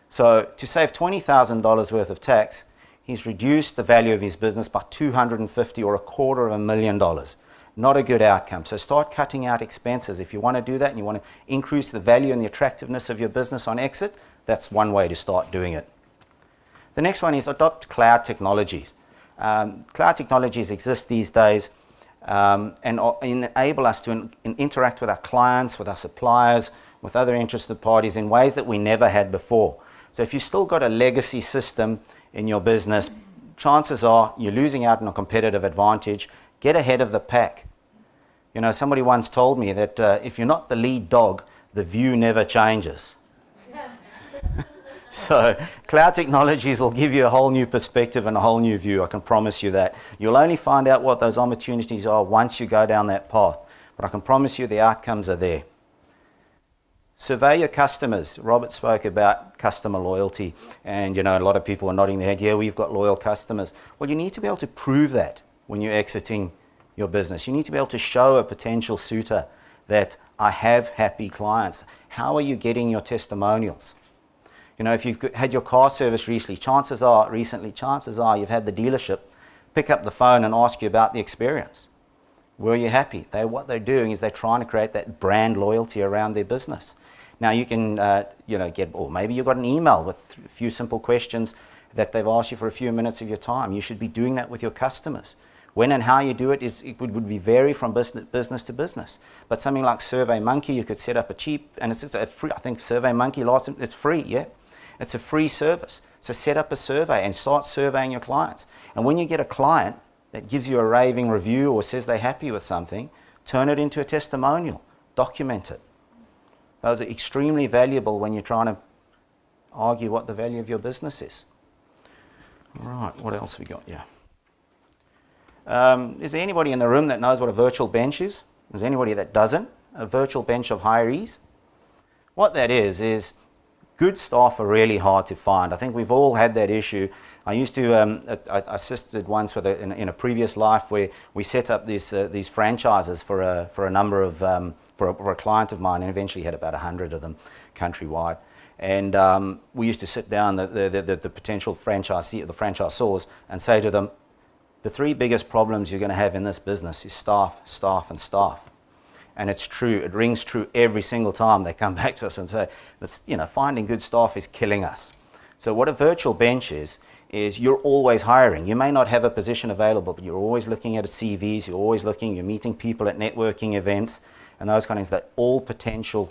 So to save $20,000 worth of tax, he's reduced the value of his business by $250,000 or $250,000. Not a good outcome. So start cutting out expenses. If you want to do that and you want to increase the value and the attractiveness of your business on exit, that's one way to start doing it. The next one is adopt cloud technologies. Cloud technologies exist these days and enable us to interact with our clients, with our suppliers, with other interested parties in ways that we never had before. So if you've still got a legacy system in your business, chances are you're losing out on a competitive advantage. Get ahead of the pack. You know, somebody once told me that if you're not the lead dog, the view never changes. So cloud technologies will give you a whole new perspective and a whole new view, I can promise you that. You'll only find out what those opportunities are once you go down that path, but I can promise you the outcomes are there. Survey your customers. Robert spoke about customer loyalty, and you know, a lot of people are nodding their head, yeah, we've got loyal customers. Well, you need to be able to prove that when you're exiting your business. You need to be able to show a potential suitor that I have happy clients. How are you getting your testimonials? You know, if you've had your car service recently, chances are you've had the dealership pick up the phone and ask you about the experience. Were you happy? What they're doing is they're trying to create that brand loyalty around their business. Now you can, or maybe you've got an email with a few simple questions that they've asked you for a few minutes of your time. You should be doing that with your customers. When and how you do it would vary from business to business. But something like SurveyMonkey, you could set up a cheap, and it's just a free, I think SurveyMonkey license, it's free, yeah. It's a free service. So set up a survey and start surveying your clients. And when you get a client that gives you a raving review or says they're happy with something, turn it into a testimonial, document it. Those are extremely valuable when you're trying to argue what the value of your business is. All right, what else we got here? Is there anybody in the room that knows what a virtual bench is? Is there anybody that doesn't? A virtual bench of hirees? What that is good staff are really hard to find. I think we've all had that issue. I used to, I assisted once with in a previous life where we set up these franchises for a number of, for a client of mine, and eventually had about 100 of them countrywide. And we used to sit down, the potential franchisors, and say to them, the three biggest problems you're going to have in this business is staff, staff, and staff. And it's true, it rings true every single time they come back to us and say, finding good staff is killing us. So what a virtual bench is you're always hiring. You may not have a position available, but you're always looking at CVs, you're meeting people at networking events, and those kind of things, that all potential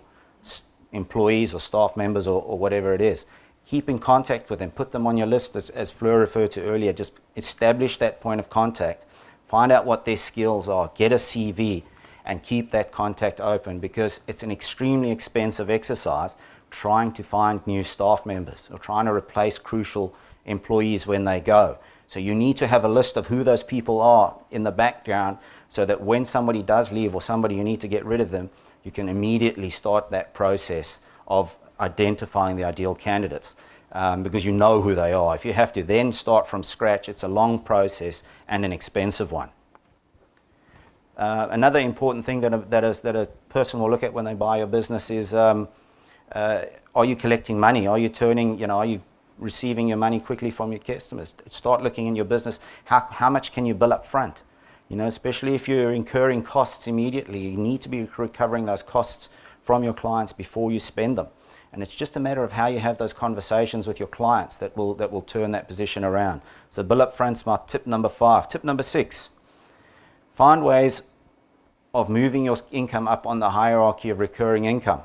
employees or staff members or whatever it is. Keep in contact with them, put them on your list as Fleur referred to earlier, just establish that point of contact, find out what their skills are, get a CV, and keep that contact open, because it's an extremely expensive exercise trying to find new staff members or trying to replace crucial employees when they go. So you need to have a list of who those people are in the background, so that when somebody does leave or somebody you need to get rid of them, you can immediately start that process of identifying the ideal candidates, because you know who they are. If you have to then start from scratch, it's a long process and an expensive one. Another important thing that a person will look at when they buy your business is, are you collecting money? Are you receiving your money quickly from your customers? Start looking in your business, how much can you bill up front? Especially if you're incurring costs immediately, you need to be recovering those costs from your clients before you spend them. And it's just a matter of how you have those conversations with your clients that will turn that position around. So bill up front's my tip number 5. Tip number 6, find ways of moving your income up on the hierarchy of recurring income.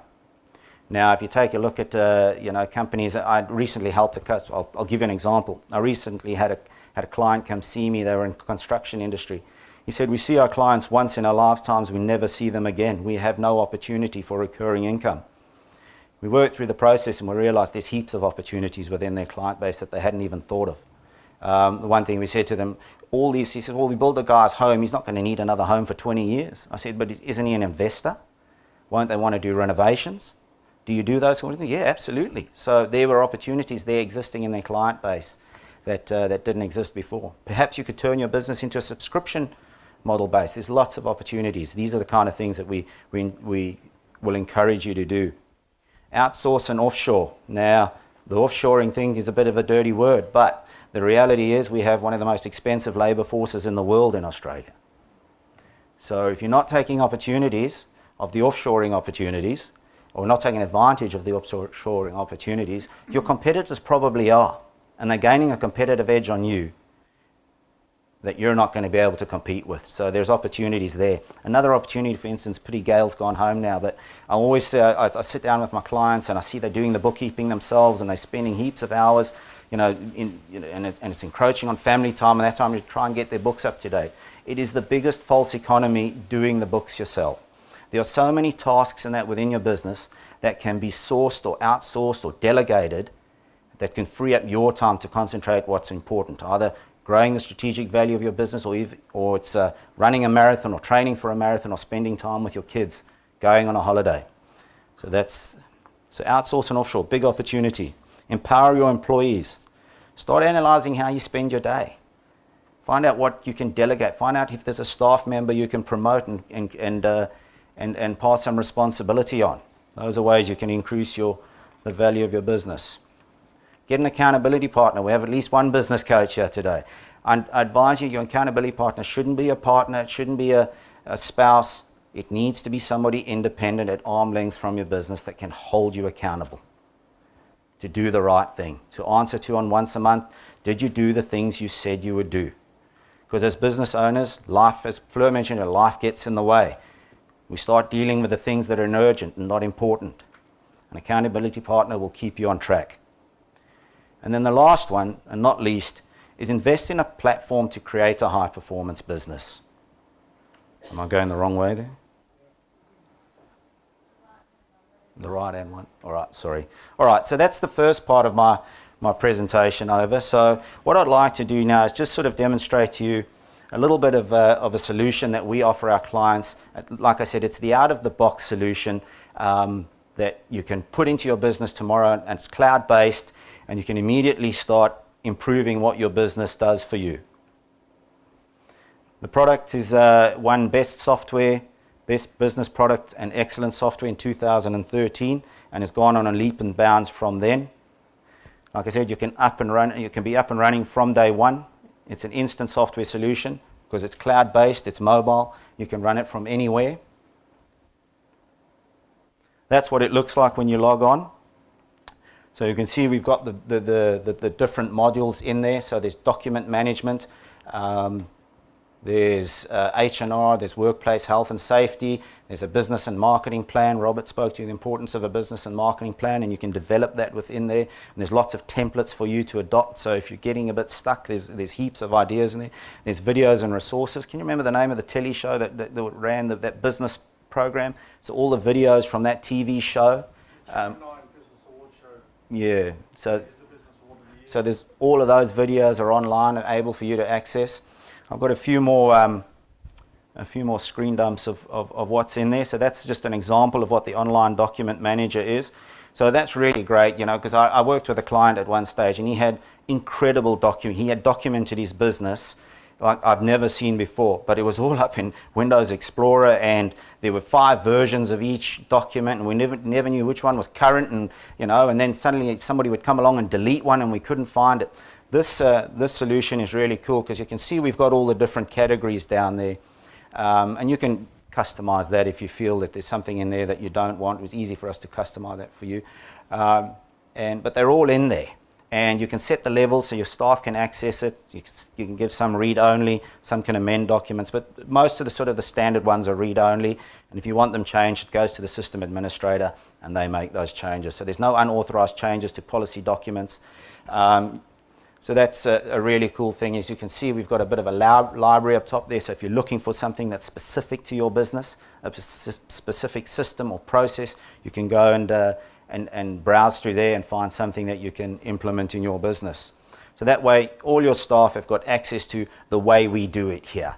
Now, if you take a look at companies, I recently helped a customer. I'll give you an example. I recently had a client come see me. They were in the construction industry. He said, we see our clients once in our lifetimes, we never see them again. We have no opportunity for recurring income. We worked through the process and we realized there's heaps of opportunities within their client base that they hadn't even thought of. The one thing we said to them, he said, well, we build a guy's home, he's not going to need another home for 20 years. I said, but isn't he an investor? Won't they want to do renovations? Do you do those sort of things? Yeah, absolutely. So there were opportunities there existing in their client base that didn't exist before. Perhaps you could turn your business into a subscription model base. There's lots of opportunities. These are the kind of things that we will encourage you to do. Outsource and offshore. Now, the offshoring thing is a bit of a dirty word, but the reality is we have one of the most expensive labour forces in the world in Australia. So if you're not taking opportunities of the offshoring opportunities, or not taking advantage of the offshoring opportunities, your competitors probably are, and they're gaining a competitive edge on you that you're not going to be able to compete with. So there's opportunities there. Another opportunity, for instance, Pity Gail's gone home now, but I always say, I sit down with my clients and I see they're doing the bookkeeping themselves and they're spending heaps of hours and it's encroaching on family time, and that time you try and get their books up to date. It is the biggest false economy doing the books yourself. There are so many tasks in that within your business that can be sourced or outsourced or delegated that can free up your time to concentrate what's important, either growing the strategic value of your business, or it's running a marathon or training for a marathon or spending time with your kids, going on a holiday. So outsource and offshore, big opportunity. Empower your employees. Start analysing how you spend your day. Find out what you can delegate. Find out if there's a staff member you can promote and pass some responsibility on. Those are ways you can increase the value of your business. Get an accountability partner. We have at least one business coach here today. I advise you, your accountability partner shouldn't be a partner, it shouldn't be a spouse. It needs to be somebody independent at arm's length from your business that can hold you accountable to do the right thing, to answer to on once a month, did you do the things you said you would do? Because as business owners, life, as Fleur mentioned, life gets in the way. We start dealing with the things that are urgent and not important. An accountability partner will keep you on track. And then the last one, and not least, is invest in a platform to create a high-performance business. Am I going the wrong way there? The right-hand one? All right, sorry. All right, so that's the first part of my presentation over. So what I'd like to do now is just sort of demonstrate to you a little bit of a solution that we offer our clients. Like I said, it's the out-of-the-box solution that you can put into your business tomorrow, and it's cloud-based, and you can immediately start improving what your business does for you. The product is won Best Software, Best Business Product and Excellent Software in 2013, and has gone on a leap and bounds from then. Like I said, you can be up and running from day one. It's an instant software solution because it's cloud-based, it's mobile, you can run it from anywhere. That's what it looks like when you log on. So you can see we've got the different modules in there. So there's document management, there's H&R, there's workplace health and safety, there's a business and marketing plan. Robert spoke to you the importance of a business and marketing plan, and you can develop that within there. And there's lots of templates for you to adopt. So if you're getting a bit stuck, there's heaps of ideas in there. There's videos and resources. Can you remember the name of the telly show that ran that business program? So all the videos from that TV show. Yeah, so there's all of those videos are online and able for you to access. I've got a few more screen dumps of what's in there. So that's just an example of what the online document manager is. So that's really great, because I worked with a client at one stage, and he had incredible documents. He had documented his business like I've never seen before, but it was all up in Windows Explorer, and there were 5 versions of each document, and we never knew which one was current, and and then suddenly somebody would come along and delete one, and we couldn't find it. This solution is really cool because you can see we've got all the different categories down there, and you can customize that if you feel that there's something in there that you don't want. It was easy for us to customize that for you, but they're all in there. And you can set the levels so your staff can access it. You can give some read-only, some can amend documents, but most of the standard ones are read-only. And if you want them changed, it goes to the system administrator and they make those changes. So there's no unauthorized changes to policy documents. So that's a really cool thing. As you can see, we've got a bit of a library up top there. So if you're looking for something that's specific to your business, a specific system or process, you can go and browse through there and find something that you can implement in your business. So that way, all your staff have got access to the way we do it here.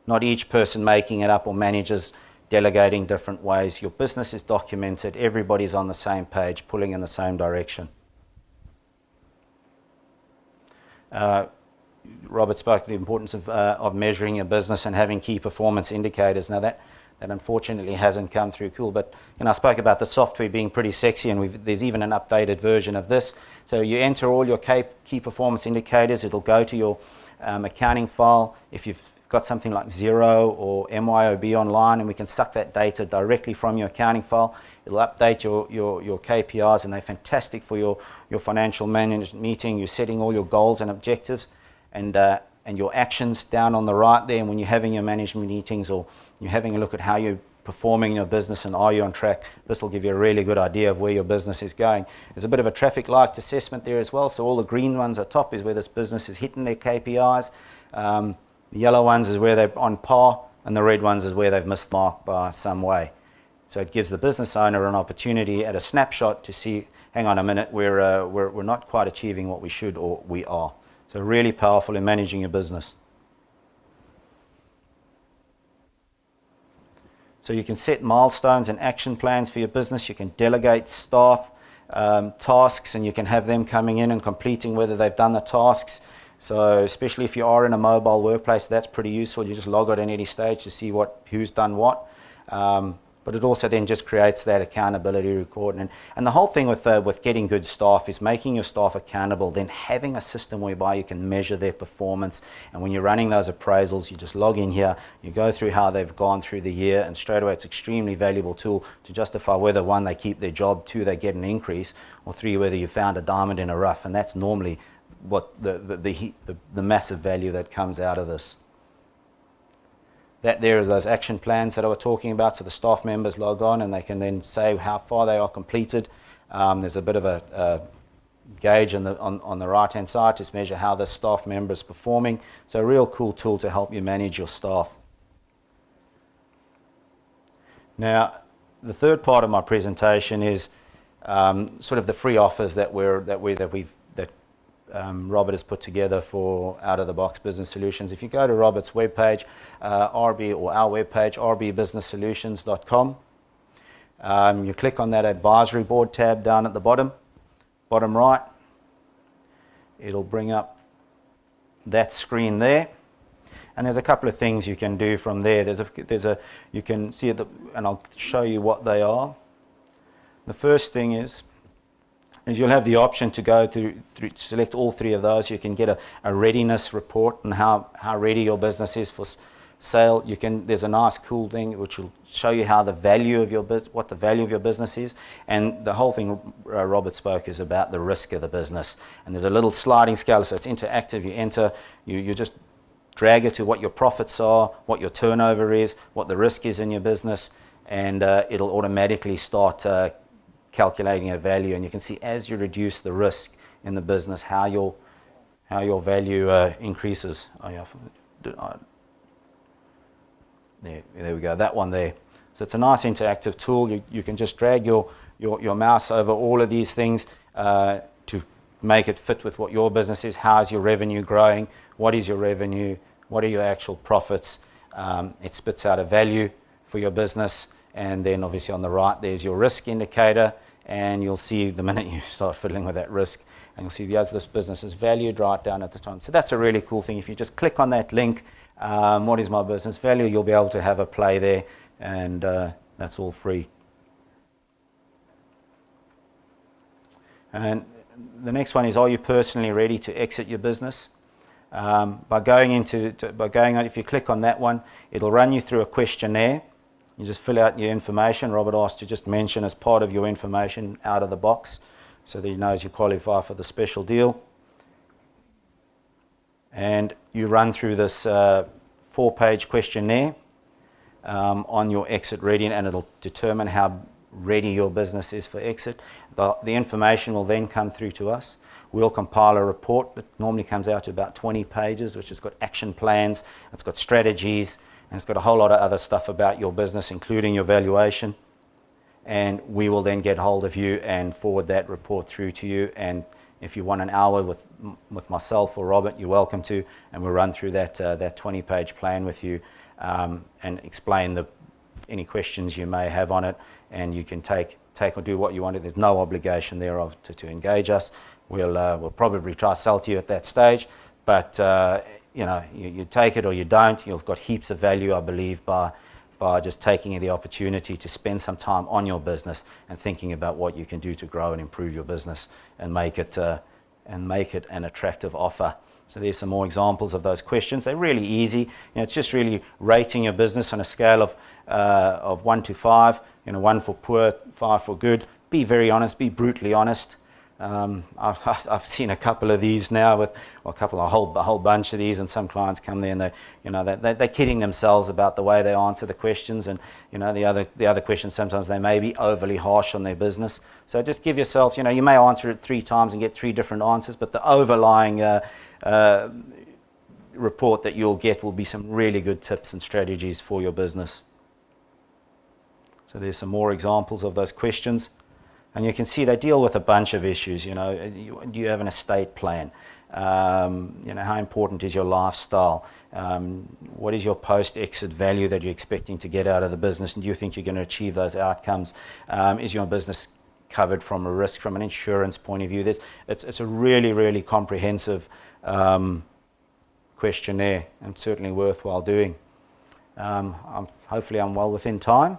Not each person making it up or managers delegating different ways. Your business is documented. Everybody's on the same page, pulling in the same direction. Robert spoke to the importance of measuring your business and having key performance indicators. Now that unfortunately hasn't come through cool, but I spoke about the software being pretty sexy, and there's even an updated version of this. So you enter all your key performance indicators, it'll go to your accounting file. If you've got something like Xero or MYOB online, and we can suck that data directly from your accounting file, it'll update your KPIs, and they're fantastic for your financial management meeting. You're setting all your goals and objectives, and your actions down on the right there. And when you're having your management meetings or you're having a look at how you're performing in your business and are you on track? This will give you a really good idea of where your business is going. There's a bit of a traffic light assessment there as well. So all the green ones at top is where this business is hitting their KPIs. The yellow ones is where they're on par, and the red ones is where they've missed the mark by some way. So it gives the business owner an opportunity at a snapshot to see, hang on a minute, we're not quite achieving what we should, or we are. So really powerful in managing your business. So you can set milestones and action plans for your business. You can delegate staff tasks, and you can have them coming in and completing whether they've done the tasks. So especially if you are in a mobile workplace, that's pretty useful. You just log out at any stage to see who's done what. But it also then just creates that accountability record. And the whole thing with getting good staff is making your staff accountable, then having a system whereby you can measure their performance. And when you're running those appraisals, you just log in here, you go through how they've gone through the year, and straight away it's an extremely valuable tool to justify whether, one, they keep their job, two, they get an increase, or three, whether you found a diamond in a rough. And that's normally what the massive value that comes out of this. That there is those action plans that I was talking about, so the staff members log on and they can then say how far they are completed. There's a bit of a gauge on the right hand side to measure how the staff member is performing. So a real cool tool to help you manage your staff. Now, the third part of my presentation is sort of the free offers that Robert has put together for out-of-the-box business solutions. If you go to Robert's webpage, RB, or our webpage, rbbusinesssolutions.com, you click on that advisory board tab down at the bottom right. It'll bring up that screen there, and there's a couple of things you can do from there. You can see it, and I'll show you what they are. The first thing is you'll have the option to go through select all three of those. You can get a readiness report on how ready your business is for sale. There's a nice cool thing which will show you how the value of what the value of your business is. And the whole thing Robert spoke is about the risk of the business. And there's a little sliding scale, so it's interactive. You enter, you just drag it to what your profits are, what your turnover is, what the risk is in your business, and it'll automatically start calculating a value. And you can see as you reduce the risk in the business how your value increases. There we go, that one there. So it's a nice interactive tool. You can just drag your mouse over all of these things to make it fit with what your business is. How is your revenue growing? What is your revenue? What are your actual profits? It spits out a value for your business. And then obviously on the right there's your risk indicator, and you'll see the minute you start fiddling with that risk, and you'll see this business is valued right down at the top. So that's a really cool thing. If you just click on that link, what is my business value, you'll be able to have a play there, and that's all free. And the next one is, are you personally ready to exit your business? If you click on that one, it'll run you through a questionnaire. You just fill out your information. Robert asked to just mention as part of your information out of the box, so that he knows you qualify for the special deal. And you run through this 4-page questionnaire on your exit ready, and it'll determine how ready your business is for exit. The information will then come through to us. We'll compile a report that normally comes out to about 20 pages, which has got action plans, it's got strategies, and it's got a whole lot of other stuff about your business, including your valuation. And we will then get hold of you and forward that report through to you. And if you want an hour with myself or Robert, you're welcome to, and we'll run through that 20-page plan with you and explain any questions you may have on it. And you can take or do what you want. There's no obligation thereof to engage us. We'll probably try to sell to you at that stage, but you take it or you don't. You've got heaps of value, I believe, by just taking the opportunity to spend some time on your business and thinking about what you can do to grow and improve your business and make it an attractive offer. So there's some more examples of those questions. They're really easy. It's just really rating your business on a scale of 1 to 5. 1 for poor, 5 for good. Be very honest. Be brutally honest. I've seen a couple of these now with a whole bunch of these, and some clients come there and they're kidding themselves about the way they answer the questions, and the other questions sometimes they may be overly harsh on their business. So just give yourself, you may answer it 3 times and get 3 different answers, but the overlying report that you'll get will be some really good tips and strategies for your business. So there's some more examples of those questions. And you can see they deal with a bunch of issues. Do you have an estate plan? How important is your lifestyle? What is your post-exit value that you're expecting to get out of the business? And do you think you're going to achieve those outcomes? Is your business covered from a risk, from an insurance point of view? It's a really, really comprehensive questionnaire, and certainly worthwhile doing. Hopefully I'm well within time.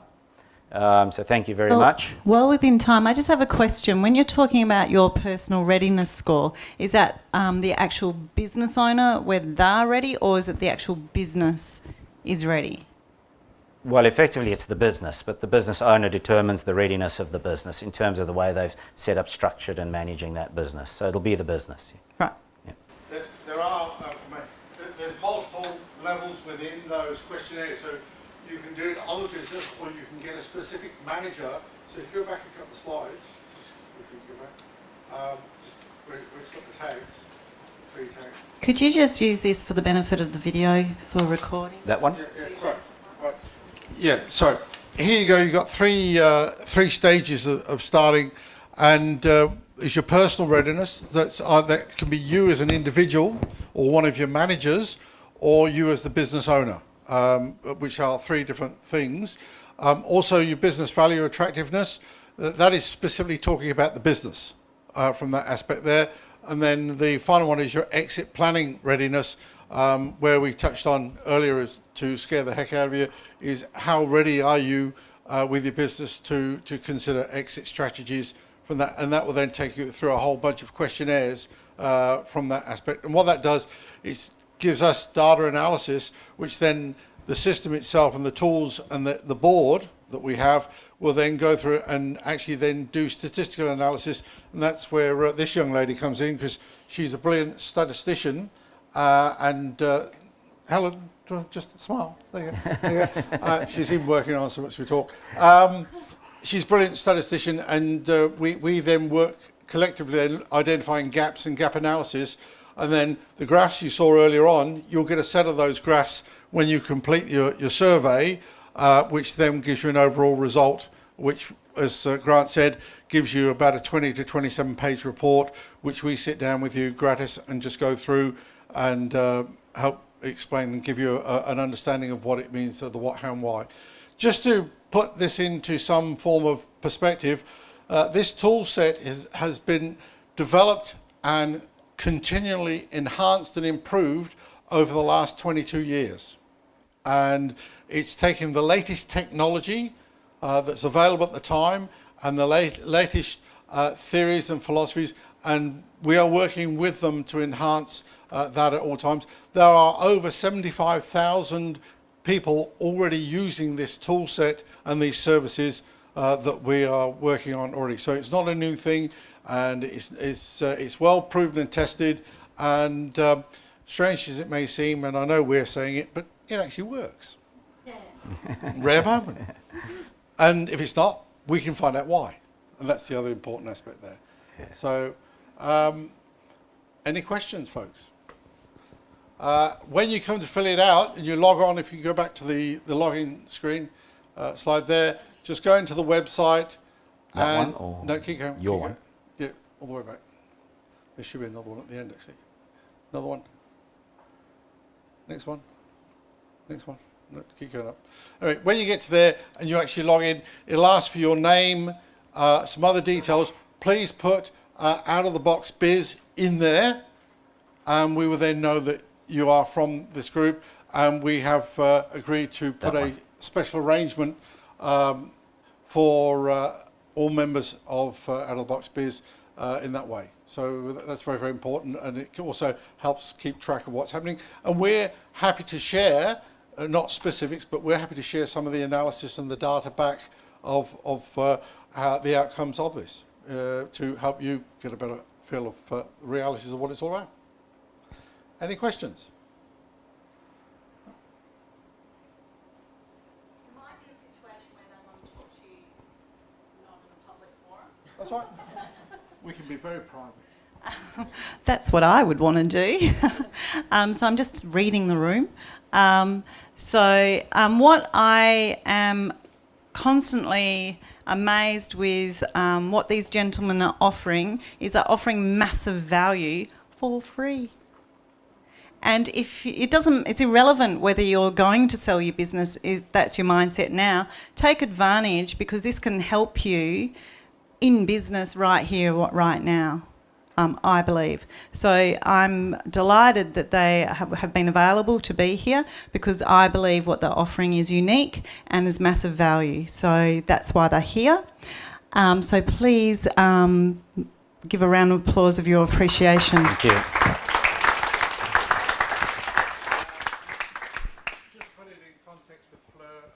So thank you very much. Well within time. I just have a question. When you're talking about your personal readiness score, is that the actual business owner where they're ready, or is it the actual business is ready? Well, effectively it's the business, but the business owner determines the readiness of the business in terms of the way they've set up, structured and managing that business. So it'll be the business. Right. Yeah. There's multiple levels within those questionnaires. So you can do it on the business, or you can get a specific manager. So if you go back a couple of slides, just quickly go back, where it's got the tags, 3 tags. Could you just use this for the benefit of the video for recording? That one? Yeah, sorry. Right. Yeah, so here you go. You've got three stages of starting, and is your personal readiness. That can be you as an individual, or one of your managers, or you as the business owner. Which are 3 different things. Also, your business value attractiveness, that is specifically talking about the business from that aspect there. And then the final one is your exit planning readiness, where we touched on earlier, is to scare the heck out of you, is how ready are you with your business to consider exit strategies from that. And that will then take you through a whole bunch of questionnaires from that aspect. And what that does is gives us data analysis, which then the system itself and the tools and the board that we have will then go through and actually then do statistical analysis. And that's where this young lady comes in, because she's a brilliant statistician. Helen, just smile. There you go. She's even working on so much we talk. She's a brilliant statistician, and we then work collectively in identifying gaps and gap analysis. And then the graphs you saw earlier on, you'll get a set of those graphs when you complete your survey, which then gives you an overall result, which, as Grant said, gives you about a 20 to 27 page report, which we sit down with you gratis and just go through and help explain and give you an understanding of what it means, the what, how and why. Just to put this into some form of perspective, this tool set has been developed and continually enhanced and improved over the last 22 years. And it's taken the latest technology that's available at the time and the latest theories and philosophies, and we are working with them to enhance that at all times. There are over 75,000 people already using this tool set and these services that we are working on already. So it's not a new thing, and it's well proven and tested, and strange as it may seem, and I know we're saying it, but it actually works. Yeah. Rare moment. And if it's not, we can find out why, and that's the other important aspect there. Yeah. So any questions, folks? When you come to fill it out and you log on, if you go back to the login screen slide there, just go into the website. That one, or no, keep going. Your one? Going. Yeah, all the way back. There should be another one at the end, actually. Another one. Next one. Next one. No, keep going up. Anyway, when you get to there and you actually log in, it'll ask for your name, some other details. Please put Out of the Box Biz in there, and we will then know that you are from this group, and we have agreed to put a special arrangement for all members of Out of the Box Biz in that way. So that's very, very important, and it also helps keep track of what's happening. And we're happy to share, not specifics, but we're happy to share some of the analysis and the data back of the outcomes of this. to help you get a better feel of the realities of what it's all about. Any questions? There might be a situation where they want to talk to you not in a public forum. That's right. We can be very private. That's what I would want to do. So I'm just reading the room. What I am constantly amazed with what these gentlemen are offering is they're offering massive value for free. And if it doesn't, it's irrelevant whether you're going to sell your business, if that's your mindset now. Take advantage, because this can help you in business right here, right now. I believe. So I'm delighted that they have been available to be here, because I believe what they're offering is unique and is massive value. So that's why they're here. So please give a round of applause of your appreciation. Thank you. Just put it in context with Fleur.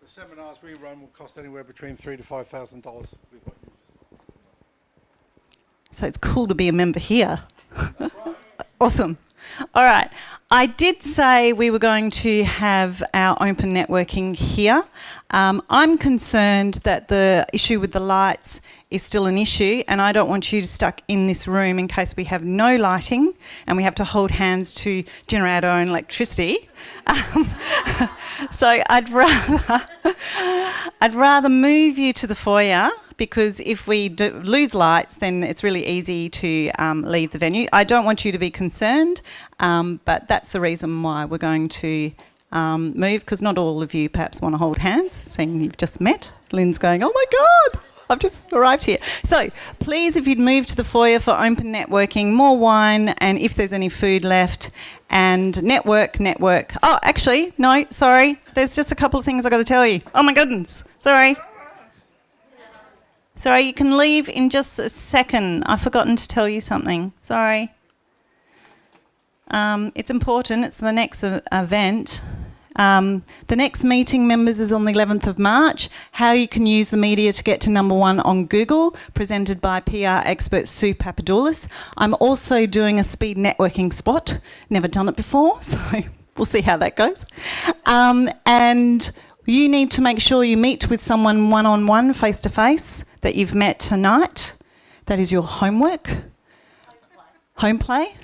The seminars we run will cost anywhere between $3,000 to $5,000 with what you. So it's cool to be a member here. Awesome. All right. I did say we were going to have our open networking here. I'm concerned that the issue with the lights is still an issue, and I don't want you to stuck in this room in case we have no lighting and we have to hold hands to generate our own electricity. So I'd rather move you to the foyer, because if we lose lights, then it's really easy to leave the venue. I don't want you to be concerned, but that's the reason why we're going to move, because not all of you perhaps want to hold hands, seeing you've just met. Lynn's going, oh my God, I've just arrived here. So please, if you'd move to the foyer for open networking, more wine, and if there's any food left, and network. Oh, actually, no, sorry. There's just a couple of things I've got to tell you. Oh my goodness, sorry. Sorry, you can leave in just a second. I've forgotten to tell you something. Sorry. It's important. It's the next event. The next meeting, members, is on the 11th of March. How you can use the media to get to #1 on Google, presented by PR expert Sue Papadoulis. I'm also doing a speed networking spot. Never done it before, so we'll see how that goes. And you need to make sure you meet with someone one-on-one, face-to-face, that you've met tonight. That is your homework. Home play.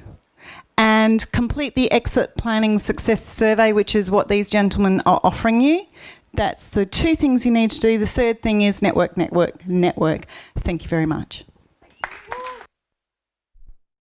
And complete the exit planning success survey, which is what these gentlemen are offering you. That's the 2 things you need to do. The third thing is network. Thank you very much.